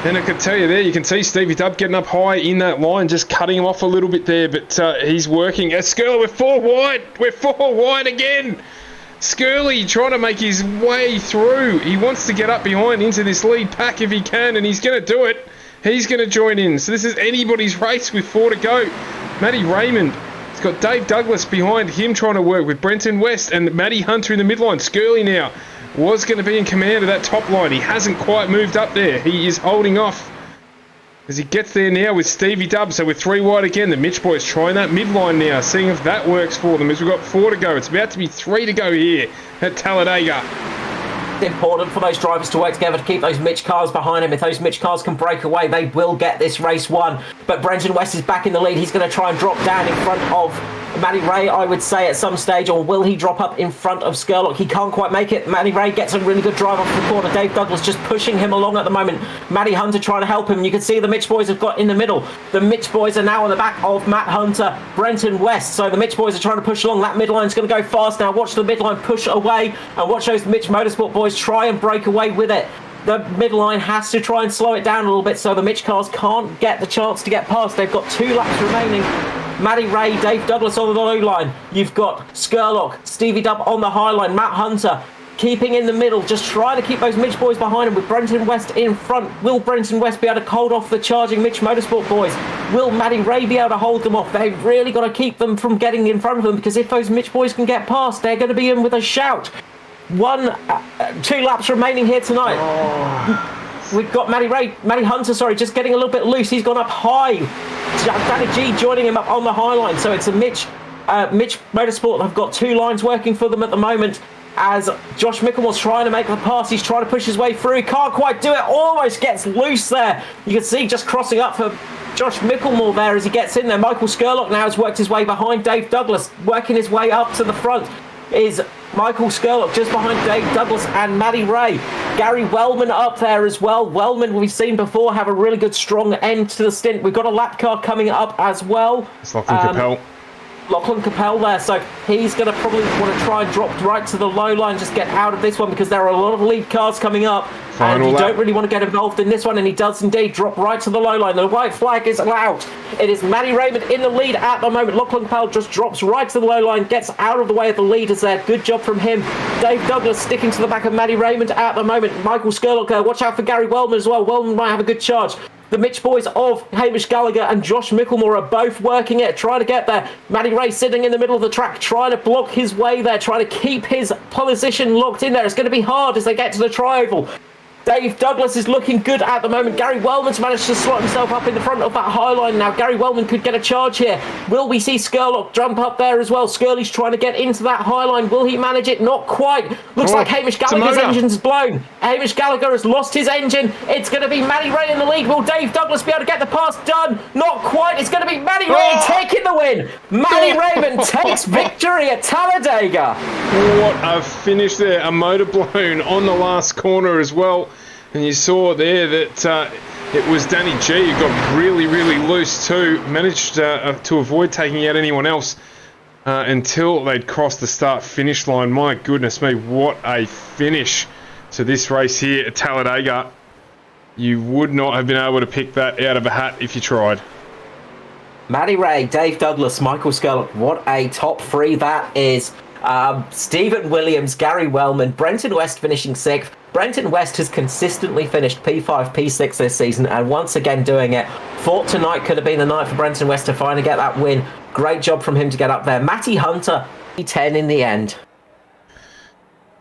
And I can tell you there, you can see Stevie Dub getting up high in that line, just cutting him off a little bit there, but he's working. Skurley, we're 4 wide. We're 4 wide again. Skurley trying to make his way through. He wants to get up behind into this lead pack if he can, and he's going to do it. He's going to join in. So this is anybody's race with 4 to go. Matty Raymond. He's got Dave Douglas behind him trying to work with Brenton West and Matty Hunter in the midline. Skurley now was going to be in command of that top line. He hasn't quite moved up there. He is holding off as he gets there now with Stevie Dub. So we're 3 wide again. The Mitch boys trying that midline now, seeing if that works for them as we've got 4 to go. It's about to be 3 to go here at Talladega. Important for those drivers to work together to keep those Mitch cars behind him. If those Mitch cars can break away, they will get this race won. But Brenton West is back in the lead. He's going to try and drop down in front of Matty Ray, I would say, at some stage, or will he drop up in front of Skurlock? He can't quite make it. Matty Ray gets a really good drive off the corner. Dave Douglas just pushing him along at the moment. Matty Hunter trying to help him. You can see the Mitch boys have got in the middle. The Mitch boys are now on the back of Matt Hunter, Brenton West. So the Mitch boys are trying to push along. That midline's going to go fast now. Watch the midline push away and watch those Mitch Motorsport boys try and break away with it. The midline has to try and slow it down a little bit so the Mitch cars can't get the chance to get past. They've got 2 laps remaining. Matty Ray, Dave Douglas on the low line. You've got Skurlock, Stevie Dub on the high line. Matt Hunter keeping in the middle, just trying to keep those Mitch boys behind him with Brenton West in front. Will Brenton West be able to hold off the charging Mitch Motorsport boys? Will Matty Ray be able to hold them off? They've really got to keep them from getting in front of them, because if those Mitch boys can get past, they're going to be in with a shout. 2 laps remaining here tonight. We've got Matty Hunter, just getting a little bit loose. He's gone up high. Danny G joining him up on the high line. So it's a Mitch Motorsport have got 2 lines working for them at the moment, as Josh Micklemore's trying to make the pass. He's trying to push his way through. Can't quite do it. Almost gets loose there. You can see just crossing up for Josh Micklemore there as he gets in there. Michael Skurlock now has worked his way behind Dave Douglas. Working his way up to the front is Michael Skurlock, just behind Dave Douglas and Matty Ray. Gary Wellman up there as well. Wellman, we've seen before, have a really good strong end to the stint. We've got a lap car coming up as well. It's Lachlan Capel. Lachlan Capel there, so he's going to probably want to try and drop right to the low line, just get out of this one, because there are a lot of lead cars coming up. And you don't really want to get involved in this one, and he does indeed drop right to the low line. The white flag is out. It is Matty Raymond in the lead at the moment. Lachlan Capel just drops right to the low line, gets out of the way of the leaders there. Good job from him. Dave Douglas sticking to the back of Matty Raymond at the moment. Michael Skurlock, watch out for Gary Wellman as well. Wellman might have a good charge. The Mitch boys of Hamish Gallagher and Josh Micklemore are both working it, trying to get there. Matty Ray sitting in the middle of the track, trying to block his way there, trying to keep his position locked in there. It's going to be hard as they get to the tri-oval. Dave Douglas is looking good at the moment. Gary Wellman's managed to slot himself up in the front of that high line now. Gary Wellman could get a charge here. Will we see Skurlock jump up there as well? Skurley's trying to get into that high line. Will he manage it? Not quite. Looks like Hamish Gallagher's engine's blown. Hamish Gallagher has lost his engine. It's going to be Matty Ray in the lead. Will Dave Douglas be able to get the pass done? Not quite. It's going to be Matty Ray taking the win. Matty Raymond takes victory at Talladega. What a finish there. A motor blown on the last corner as well. And you saw there that it was Danny G who got really, really loose too. Managed to avoid taking out anyone else until they'd crossed the start-finish line. My goodness me, what a finish to this race here at Talladega. You would not have been able to pick that out of a hat if you tried. Matty Ray, Dave Douglas, Michael Skurlock, what a top three that is. Stephen Williams, Gary Wellman, Brenton West finishing 6th. Brenton West has consistently finished P5, P6 this season, and once again doing it. Thought tonight could have been the night for Brenton West to finally get that win. Great job from him to get up there. Matty Hunter, P10 in the end.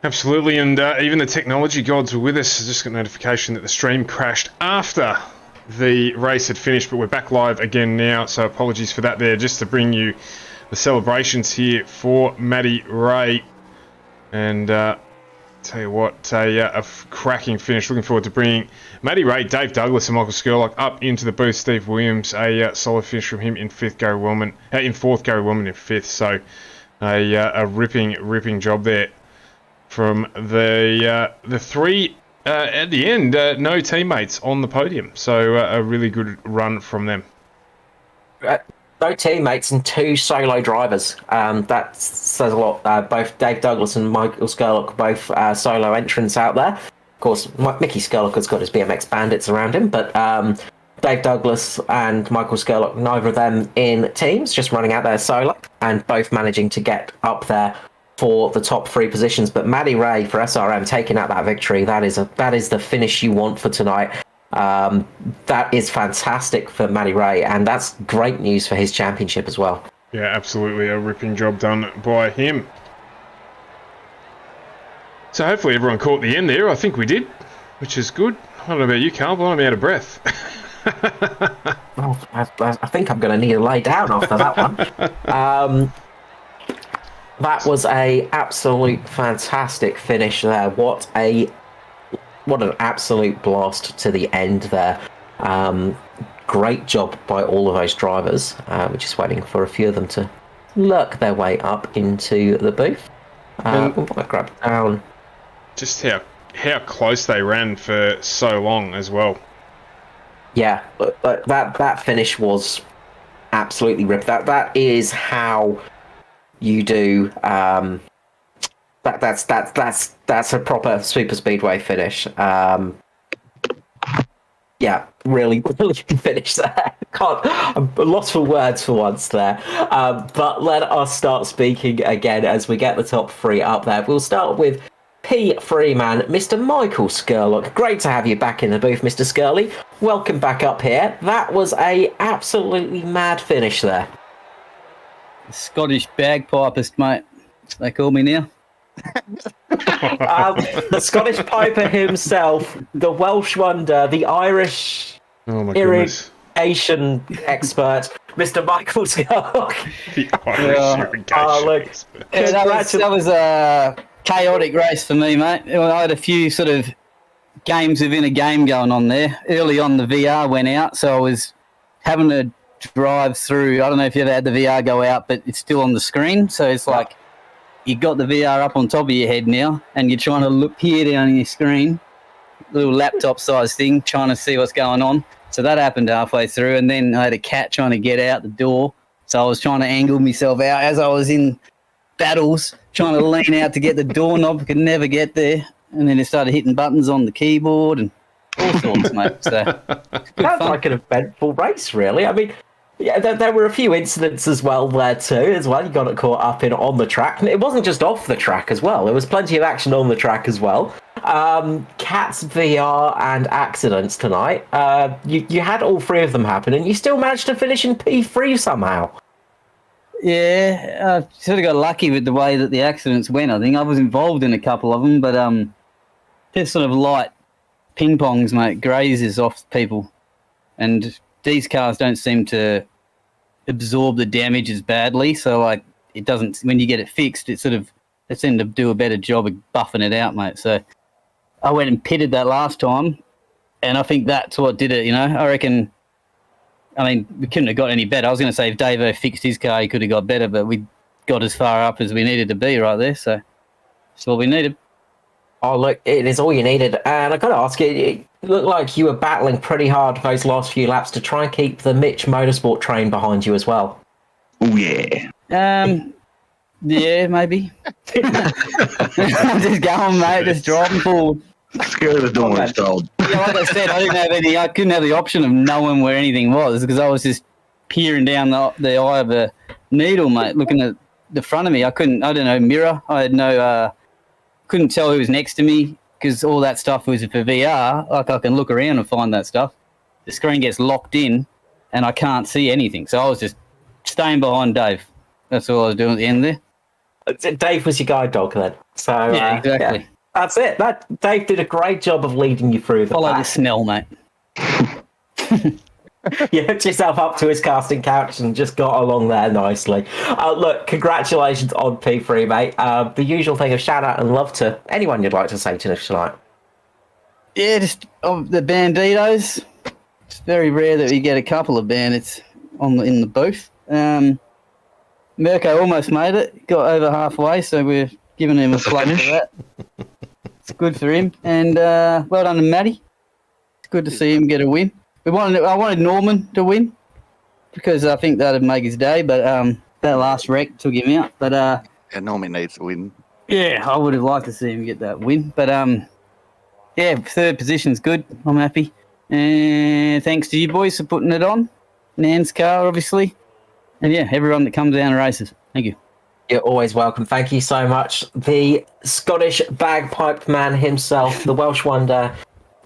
Absolutely, and even the technology gods were with us. I just got notification that the stream crashed after the race had finished, but we're back live again now, so apologies for that there, just to bring you the celebrations here for Matty Ray. And tell you what, a cracking finish. Looking forward to bringing Matty Ray, Dave Douglas and Michael Skurlock up into the booth. Steve Williams, a solid finish from him in 5th, Gary Wellman, in 4th, Gary Wellman in 5th. So a ripping job there from the three at the end. No teammates on the podium, so a really good run from them. No teammates and 2 solo drivers. That says a lot. Both Dave Douglas and Michael Skurlock, both solo entrants out there. Of course, Mickey Skurlock has got his BMX bandits around him, but Dave Douglas and Michael Skurlock, neither of them in teams, just running out there solo, and both managing to get up there for the top 3 positions. But Matty Ray for SRM taking out that victory. That is the finish you want for tonight. That is fantastic for Matty Ray, and that's great news for his championship as well. Yeah, absolutely. A ripping job done by him. So hopefully everyone caught the end there. I think we did, which is good. I don't know about you, Carl, but I'm out of breath. Oh, I think I'm going to need to lay down after that one. That was a absolute fantastic finish there. What an absolute blast to the end there. Great job by all of those drivers. We're just waiting for a few of them to lurk their way up into the booth. We'll grab down. Just how close they ran for so long as well. Yeah, but that finish was absolutely ripped. That is how you do. That's a proper super speedway finish. Yeah, really finish there. I'm lost for words for once there. But let us start speaking again as we get the top 3 up there. We'll start with P3 man, Mr. Michael Skurlock. Great to have you back in the booth, Mr. Skurley. Welcome back up here. That was a absolutely mad finish there. Scottish bagpipist, mate. They call me now. The Scottish Piper himself, the Welsh wonder, the Irish irrigation expert, Mr. Michael Skurlock. The Irish irrigation expert. Yeah, that was a chaotic race for me, mate. I had a few sort of games within a game going on there. Early on, the VR went out, so I was having to drive through. I don't know if you ever had the VR go out, but it's still on the screen, so it's like you got the VR up on top of your head now, and you're trying to peer down on your screen, little laptop-sized thing, trying to see what's going on. So that happened halfway through, and then I had a cat trying to get out the door, so I was trying to angle myself out as I was in battles, trying to lean out to get the doorknob, could never get there, and then it started hitting buttons on the keyboard and all sorts, mate. So that's like an eventful race, really. I mean, yeah, there were a few incidents as well there too. As well, you got it caught up in on the track, and it wasn't just off the track as well. There was plenty of action on the track as well. Cats, VR, and accidents tonight. You had all three of them happen, and you still managed to finish in P3 somehow. Yeah, I sort of got lucky with the way that the accidents went. I think I was involved in a couple of them, but just sort of light ping pongs, mate, grazes off people, and these cars don't seem to absorb the damage as badly. So like it doesn't. When you get it fixed, they seem to do a better job of buffing it out, mate. So I went and pitted that last time, and I think that's what did it. I reckon. I mean, we couldn't have got any better. I was going to say if Davo fixed his car, he could have got better, but we got as far up as we needed to be right there. So that's all we needed. Oh, look, it is all you needed. And I got to ask you, it looked like you were battling pretty hard those last few laps to try and keep the Mitch Motorsport train behind you as well. Oh, yeah. Yeah, maybe. Just going, mate, just driving forward. Scared of the dawn, it's told. Yeah, like I said, I couldn't have the option of knowing where anything was because I was just peering down the eye of a needle, mate, looking at the front of me. I don't know, mirror. I had no, couldn't tell who was next to me because all that stuff was for VR. Like I can look around and find that stuff. The screen gets locked in and I can't see anything. So I was just staying behind Dave. That's all I was doing at the end there. Dave was your guide dog then. So yeah, exactly. Yeah. That's it. Dave did a great job of leading you through the Follow pack. the Snell, mate. You hooked yourself up to his casting couch and just got along there nicely. Look, congratulations on P3, mate. The usual thing of shout out and love to anyone you'd like to say to us tonight. Yeah, just the Banditos. It's very rare that we get a couple of bandits in the booth. Mirko almost made it. Got over halfway, so we're giving him a plug for that. It's good for him. And well done to Matty. It's good to see him get a win. I wanted Norman to win because I think that'd make his day, but that last wreck took him out. But Yeah, Norman needs to win. yeah, I would have liked to see him get that win. But yeah, third position's good. I'm happy. And thanks to you boys for putting it on. And ANZCAR, obviously. And yeah, everyone that comes down and races. Thank you. You're always welcome. Thank you so much. The Scottish bagpipe man himself, the Welsh wonder,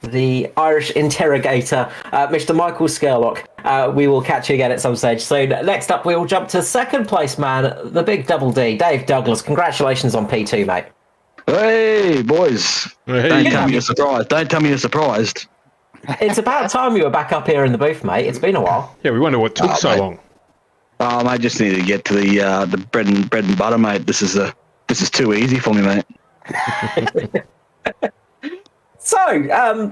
the Irish interrogator, Mr. Michael Skerlock. We will catch you again at some stage soon. Next up, we will jump to second place man, the big double D, Dave Douglas. Congratulations on P2, mate. Hey, boys. Hey. Don't tell me you're surprised. Don't tell me you're surprised. It's about time you were back up here in the booth, mate. It's been a while. Yeah, we wonder what took so mate. long. Oh, I just need to get to the bread and butter, mate. This is too easy for me, mate. So,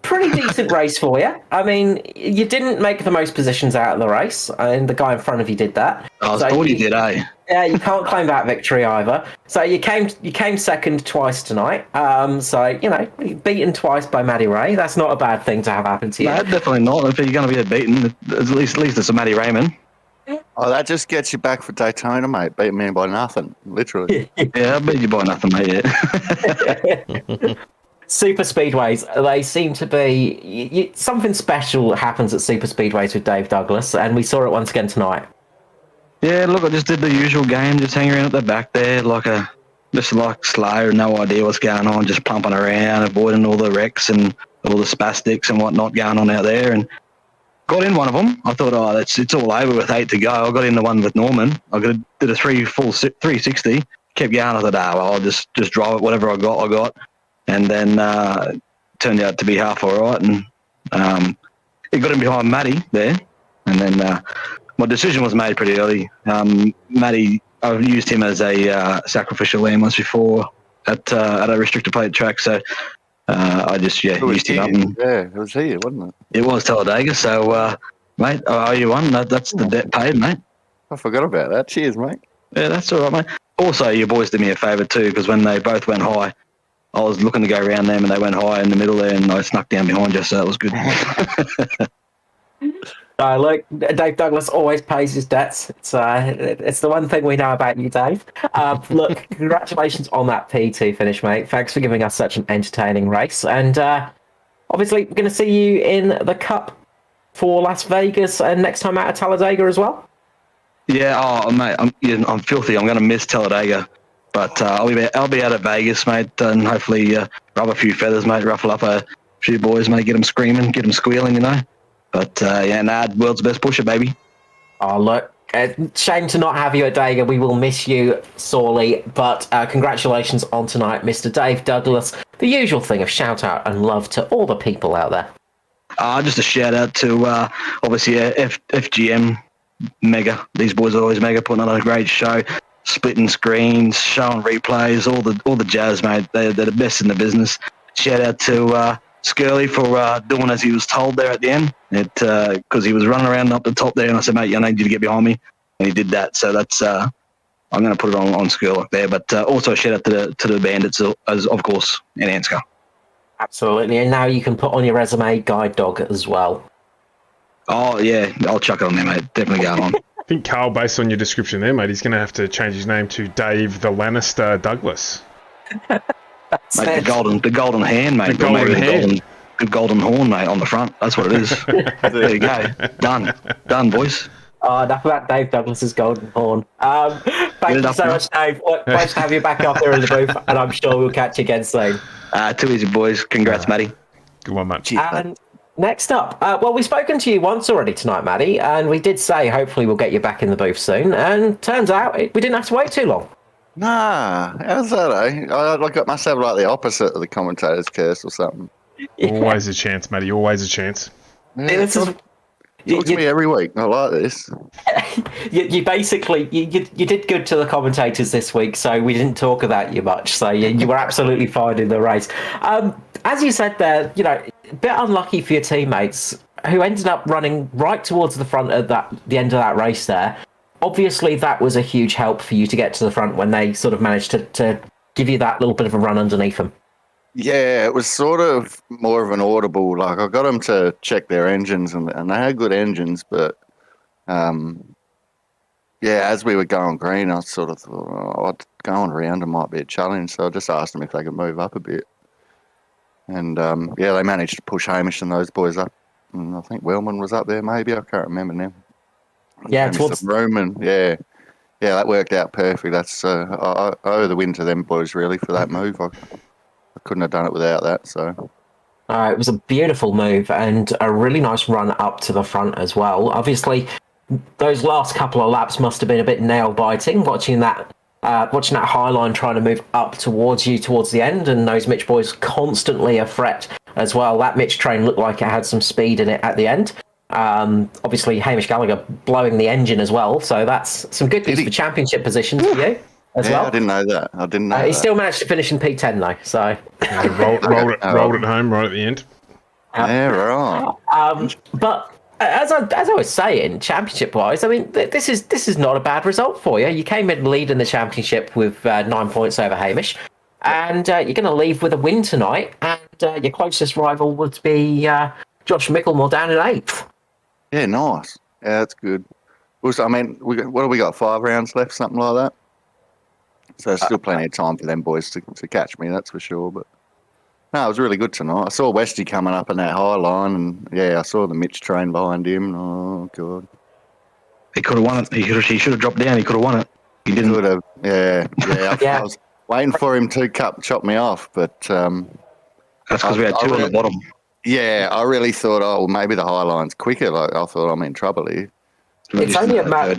pretty decent race for you. I mean, you didn't make the most positions out of the race, and the guy in front of you did that. I thought he did, eh? Yeah, you can't claim that victory either. So you came second twice tonight. So beaten twice by Matty Ray. That's not a bad thing to have happen to you. No, definitely not. If you're going to be beaten, at least it's a Matty Raymond. Oh, that just gets you back for Daytona, mate. Beat me by nothing, literally. Yeah, I beat you by nothing, mate. Yeah. Super speedways, they seem to be something special happens at super speedways with Dave Douglas, and we saw it once again tonight. Yeah, look, I just did the usual game, just hanging around at the back there, just like slow, no idea what's going on, just pumping around, avoiding all the wrecks and all the spastics and whatnot going on out there, and got in one of them. I thought, it's all over with 8 to go. I got in the one with Norman. I did a 360, kept going. I thought, I'll just drive it, whatever I got. And then turned out to be half all right, and it got in behind Matty there, and then my decision was made pretty early. Matty, I've used him as a sacrificial lamb once before at a restricted plate track, so I just used him up. Yeah, it was here, wasn't it? It was Talladega, so mate, I owe you one. That's the debt paid, mate. I forgot about that. Cheers, mate. Yeah, that's all right, mate. Also, your boys did me a favour too, because when they both went high, I was looking to go around them, and they went high in the middle there, and I snuck down behind you, so that was good. Look, Dave Douglas always pays his debts. It's the one thing we know about you, Dave. Look, congratulations on that P2 finish, mate. Thanks for giving us such an entertaining race. And obviously, we're going to see you in the Cup for Las Vegas and next time out at Talladega as well. Yeah, mate, I'm filthy. I'm going to miss Talladega. But I'll be out at Vegas, mate, and hopefully rub a few feathers, mate, ruffle up a few boys, mate, get them screaming, get them squealing, you know. But world's best pusher, baby. Oh, look, shame to not have you at Dega. We will miss you sorely, but congratulations on tonight, Mr. Dave Douglas. The usual thing of shout out and love to all the people out there. Just a shout out to obviously FGM mega. These boys are always mega, putting on a great show, splitting screens, showing replays, all the jazz, mate. They're the best in the business. Shout out to Skirley for doing as he was told there at the end, because he was running around up the top there, and I said, mate, I need you to get behind me, and he did that. So that's I'm going to put it on Skirley there, but also shout out to the Bandits as of course in ANZCAR. Absolutely, and now you can put on your resume Guide Dog as well. Oh yeah, I'll chuck it on there, mate. Definitely going on. I think, Carl, based on your description there, mate, he's going to have to change his name to Dave the Lannister Douglas. Mate, the golden hand, mate. The golden hand. Good golden horn, mate, on the front. That's what it is. There you go. Done, boys. Oh, enough about Dave Douglas's golden horn. Thank you so much, Dave. Pleasure to have you back up there in the booth, and I'm sure we'll catch you again soon. Too easy, boys. Congrats, Matty. Good one, mate. And next up, well, we've spoken to you once already tonight, Maddie, and we did say hopefully we'll get you back in the booth soon, and turns out we didn't have to wait too long. Nah, how's that, eh? I must have like the opposite of the commentator's curse or something. Yeah. Always a chance, Matty. Always a chance. Yeah, talk to me every week. I like this. You basically you did good to the commentators this week, so we didn't talk about you much. So you were absolutely fine in the race. As you said there, a bit unlucky for your teammates who ended up running right towards the front at the end of that race there. Obviously, that was a huge help for you to get to the front when they sort of managed to give you that little bit of a run underneath them. Yeah, it was sort of more of an audible. Like I got them to check their engines, and they had good engines, but as we were going green, I sort of thought, going around it might be a challenge. So I just asked them if they could move up a bit, and they managed to push Hamish and those boys up. And I think Wellman was up there, maybe. I can't remember now. Yeah, towards Roman. Yeah, that worked out perfect. That's I owe the win to them boys really for that move. I couldn't have done it without that. So it was a beautiful move and a really nice run up to the front as well. Obviously, those last couple of laps must have been a bit nail biting. Watching that high line trying to move up towards you towards the end, and those Mitch boys constantly a threat as well. That Mitch train looked like it had some speed in it at the end. Obviously, Hamish Gallagher blowing the engine as well, so that's some good news for championship positions for you as well. I didn't know that. He still managed to finish in P10 though, so rolled it home right at the end. Yeah, right. But as I was saying, championship wise, I mean, this is not a bad result for you. You came in lead in the championship with 9 points over Hamish, and you're going to leave with a win tonight. And your closest rival would be Josh Mickelmore down in 8th. Yeah, nice. Yeah, that's good. Also, I mean, what have we got? 5 rounds left, something like that. So there's still plenty of time for them boys to catch me, that's for sure. But no, it was really good tonight. I saw Westy coming up in that high line, and I saw the Mitch train behind him. Oh god, he could have won it. He should have dropped down. He could have won it. He didn't. Could have. Yeah. I was waiting for him to chop me off, but that's because we had 2 on the bottom. Yeah, I really thought, maybe the high line's quicker. Like I thought, I'm in trouble here. It's only a matter.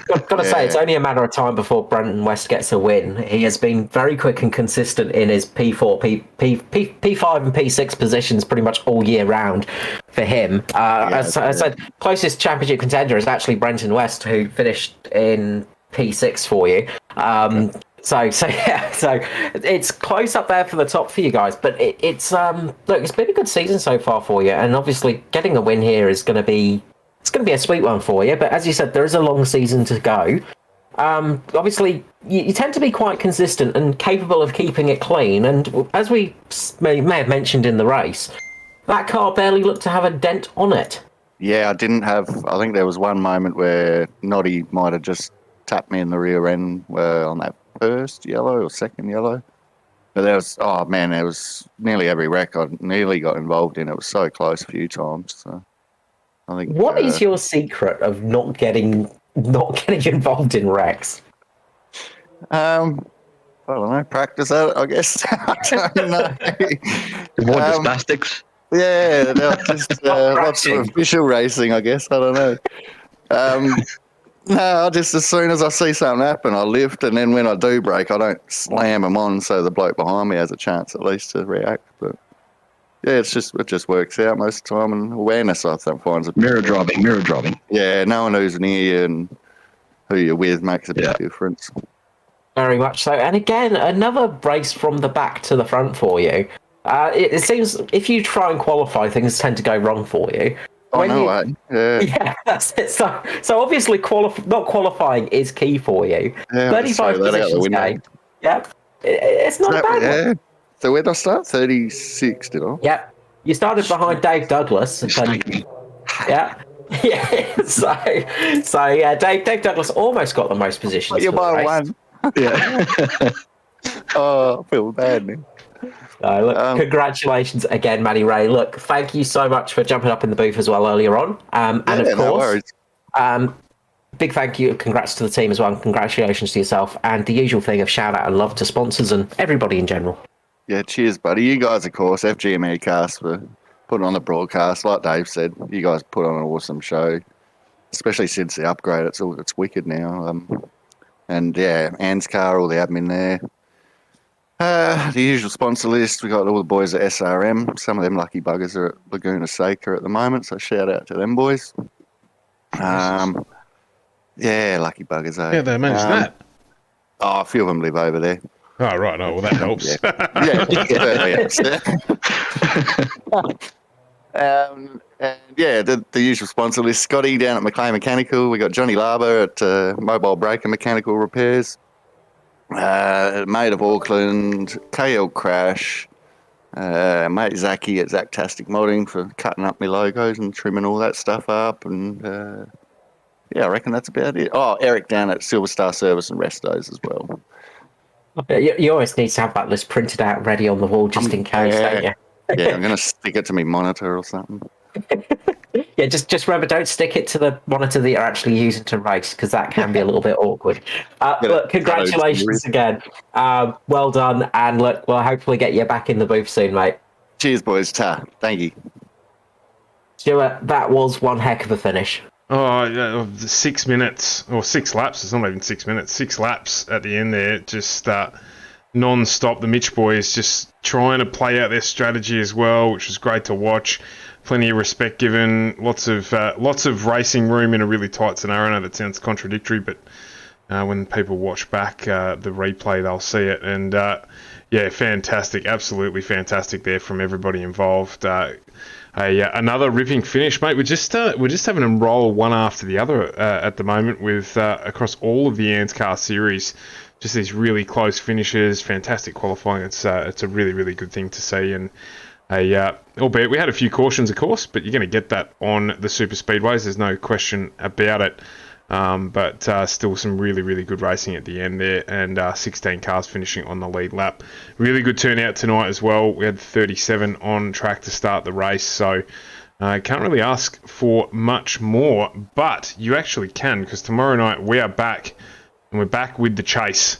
Got to say, it's only a matter of time before Brenton West gets a win. He has been very quick and consistent in his P4, P5, and P6 positions pretty much all year round for him. As I said, closest championship contender is actually Brenton West, who finished in P6 for you. So it's close up there for the top for you guys. But it's been a good season so far for you, and obviously getting a win here is going to be. It's going to be a sweet one for you, but as you said, there is a long season to go. Obviously, you tend to be quite consistent and capable of keeping it clean, and as we may have mentioned in the race, that car barely looked to have a dent on it. Yeah, I think there was one moment where Noddy might have just tapped me in the rear end on that first yellow or second yellow. But there was nearly every wreck I nearly got involved in. It was so close a few times, so... What is your secret of not getting involved in wrecks? I don't know, practice at it, I guess. I don't know. Avoid the spastics. Yeah, no, just lots of official racing, I guess. I don't know. No, I just, as soon as I see something happen, I lift, and then when I do break, I don't slam them on so the bloke behind me has a chance at least to react. But yeah, it just works out most of the time, and awareness, I think, finds a Mirror driving. Yeah, knowing who's near you and who you're with makes a big difference. Very much so. And again, another race from the back to the front for you. It seems if you try and qualify, things tend to go wrong for you. Oh, no way. Yeah. Yeah, that's it. So obviously, not qualifying is key for you. Yeah, 35 positions gained. Yeah, it's not a bad one. Yeah. So where did I start? 36, did I? Yeah, you started behind Dave Douglas. Yeah. Yeah, so yeah, Dave Douglas almost got the most positions. You're by one. Yeah. Oh, I feel bad now. Look, congratulations again, Matty Ray. Look, thank you so much for jumping up in the booth as well earlier on. And of course, big thank you, congrats to the team as well, and congratulations to yourself. And the usual thing of shout out and love to sponsors and everybody in general. Yeah, cheers, buddy. You guys, of course, FGM ANZCAR for putting on the broadcast. Like Dave said, you guys put on an awesome show, especially since the upgrade. It's wicked now. And yeah, ANZCAR, all the admin there. The usual sponsor list, we got all the boys at SRM. Some of them lucky buggers are at Laguna Seca at the moment, so shout out to them boys. Yeah, lucky buggers. Yeah, they managed that. Oh, a few of them live over there. Oh, right. Oh, well, that helps. And yeah, the usual sponsor list. Scotty down at McLean Mechanical. We got Johnny Larber at Mobile Breaker Mechanical Repairs. Mate of Auckland, KL Crash, mate Zachy at Zactastic Modding for cutting up my logos and trimming all that stuff up, and yeah, I reckon that's about it. Oh, Eric down at Silver Star Service and Restos as well. You always need to have that list printed out ready on the wall just in case, don't you? Yeah, I'm going to stick it to my monitor or something. Yeah, just remember, don't stick it to the monitor that you're actually using to race, because that can be a little bit awkward. Look, congratulations again. Well done, and look, we'll hopefully get you back in the booth soon, mate. Cheers, boys. Ta. Thank you. Stuart, that was one heck of a finish. Oh, yeah, 6 minutes, or 6 laps. It's not even 6 minutes. 6 laps at the end there, just non-stop. The Mitch boys just trying to play out their strategy as well, which was great to watch. Plenty of respect given. Lots of racing room in a really tight scenario. I know that sounds contradictory, but when people watch back the replay, they'll see it. And yeah, fantastic, absolutely fantastic there from everybody involved. Another ripping finish, mate. We're just having them roll one after the other at the moment with across all of the ANZCAR series. Just these really close finishes, fantastic qualifying. It's a really, really good thing to see. And albeit we had a few cautions, of course, but you're going to get that on the super speedways. There's no question about it. But still some really, really good racing at the end there, and 16 cars finishing on the lead lap. Really good turnout tonight as well. We had 37 on track to start the race, so can't really ask for much more, but you actually can, because tomorrow night we are back, and we're back with the chase.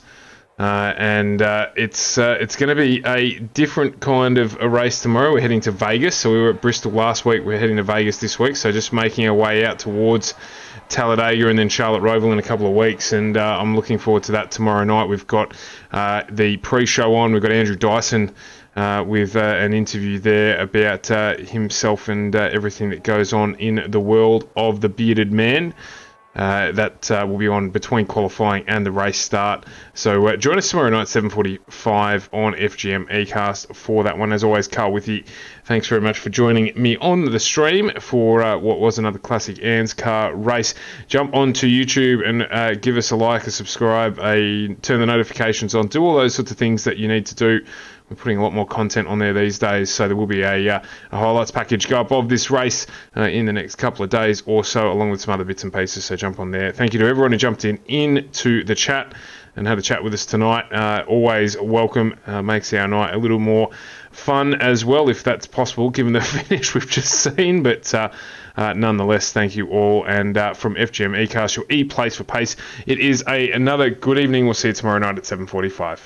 It's going to be a different kind of a race tomorrow. We're heading to Vegas, so we were at Bristol last week. We're heading to Vegas this week, so just making our way out towards Talladega and then Charlotte Roval in a couple of weeks, and I'm looking forward to that tomorrow night. We've got the pre-show on. We've got Andrew Dyson with an interview there about himself and everything that goes on in the world of the bearded man. That will be on between qualifying and the race start. So join us tomorrow night, 7:45 on FGM Ecast for that one. As always, Carl with you. Thanks very much for joining me on the stream for what was another classic ANZCAR race. Jump onto YouTube and give us a like, a subscribe, turn the notifications on, do all those sorts of things that you need to do. We're putting a lot more content on there these days, so there will be a highlights package go up of this race in the next couple of days or so, along with some other bits and pieces, so jump on there. Thank you to everyone who jumped into the chat and had a chat with us tonight. Always welcome. Makes our night a little more fun as well, if that's possible, given the finish we've just seen. But nonetheless, thank you all. And from FGM Ecast, your E-Place for Pace, it is another good evening. We'll see you tomorrow night at 7:45.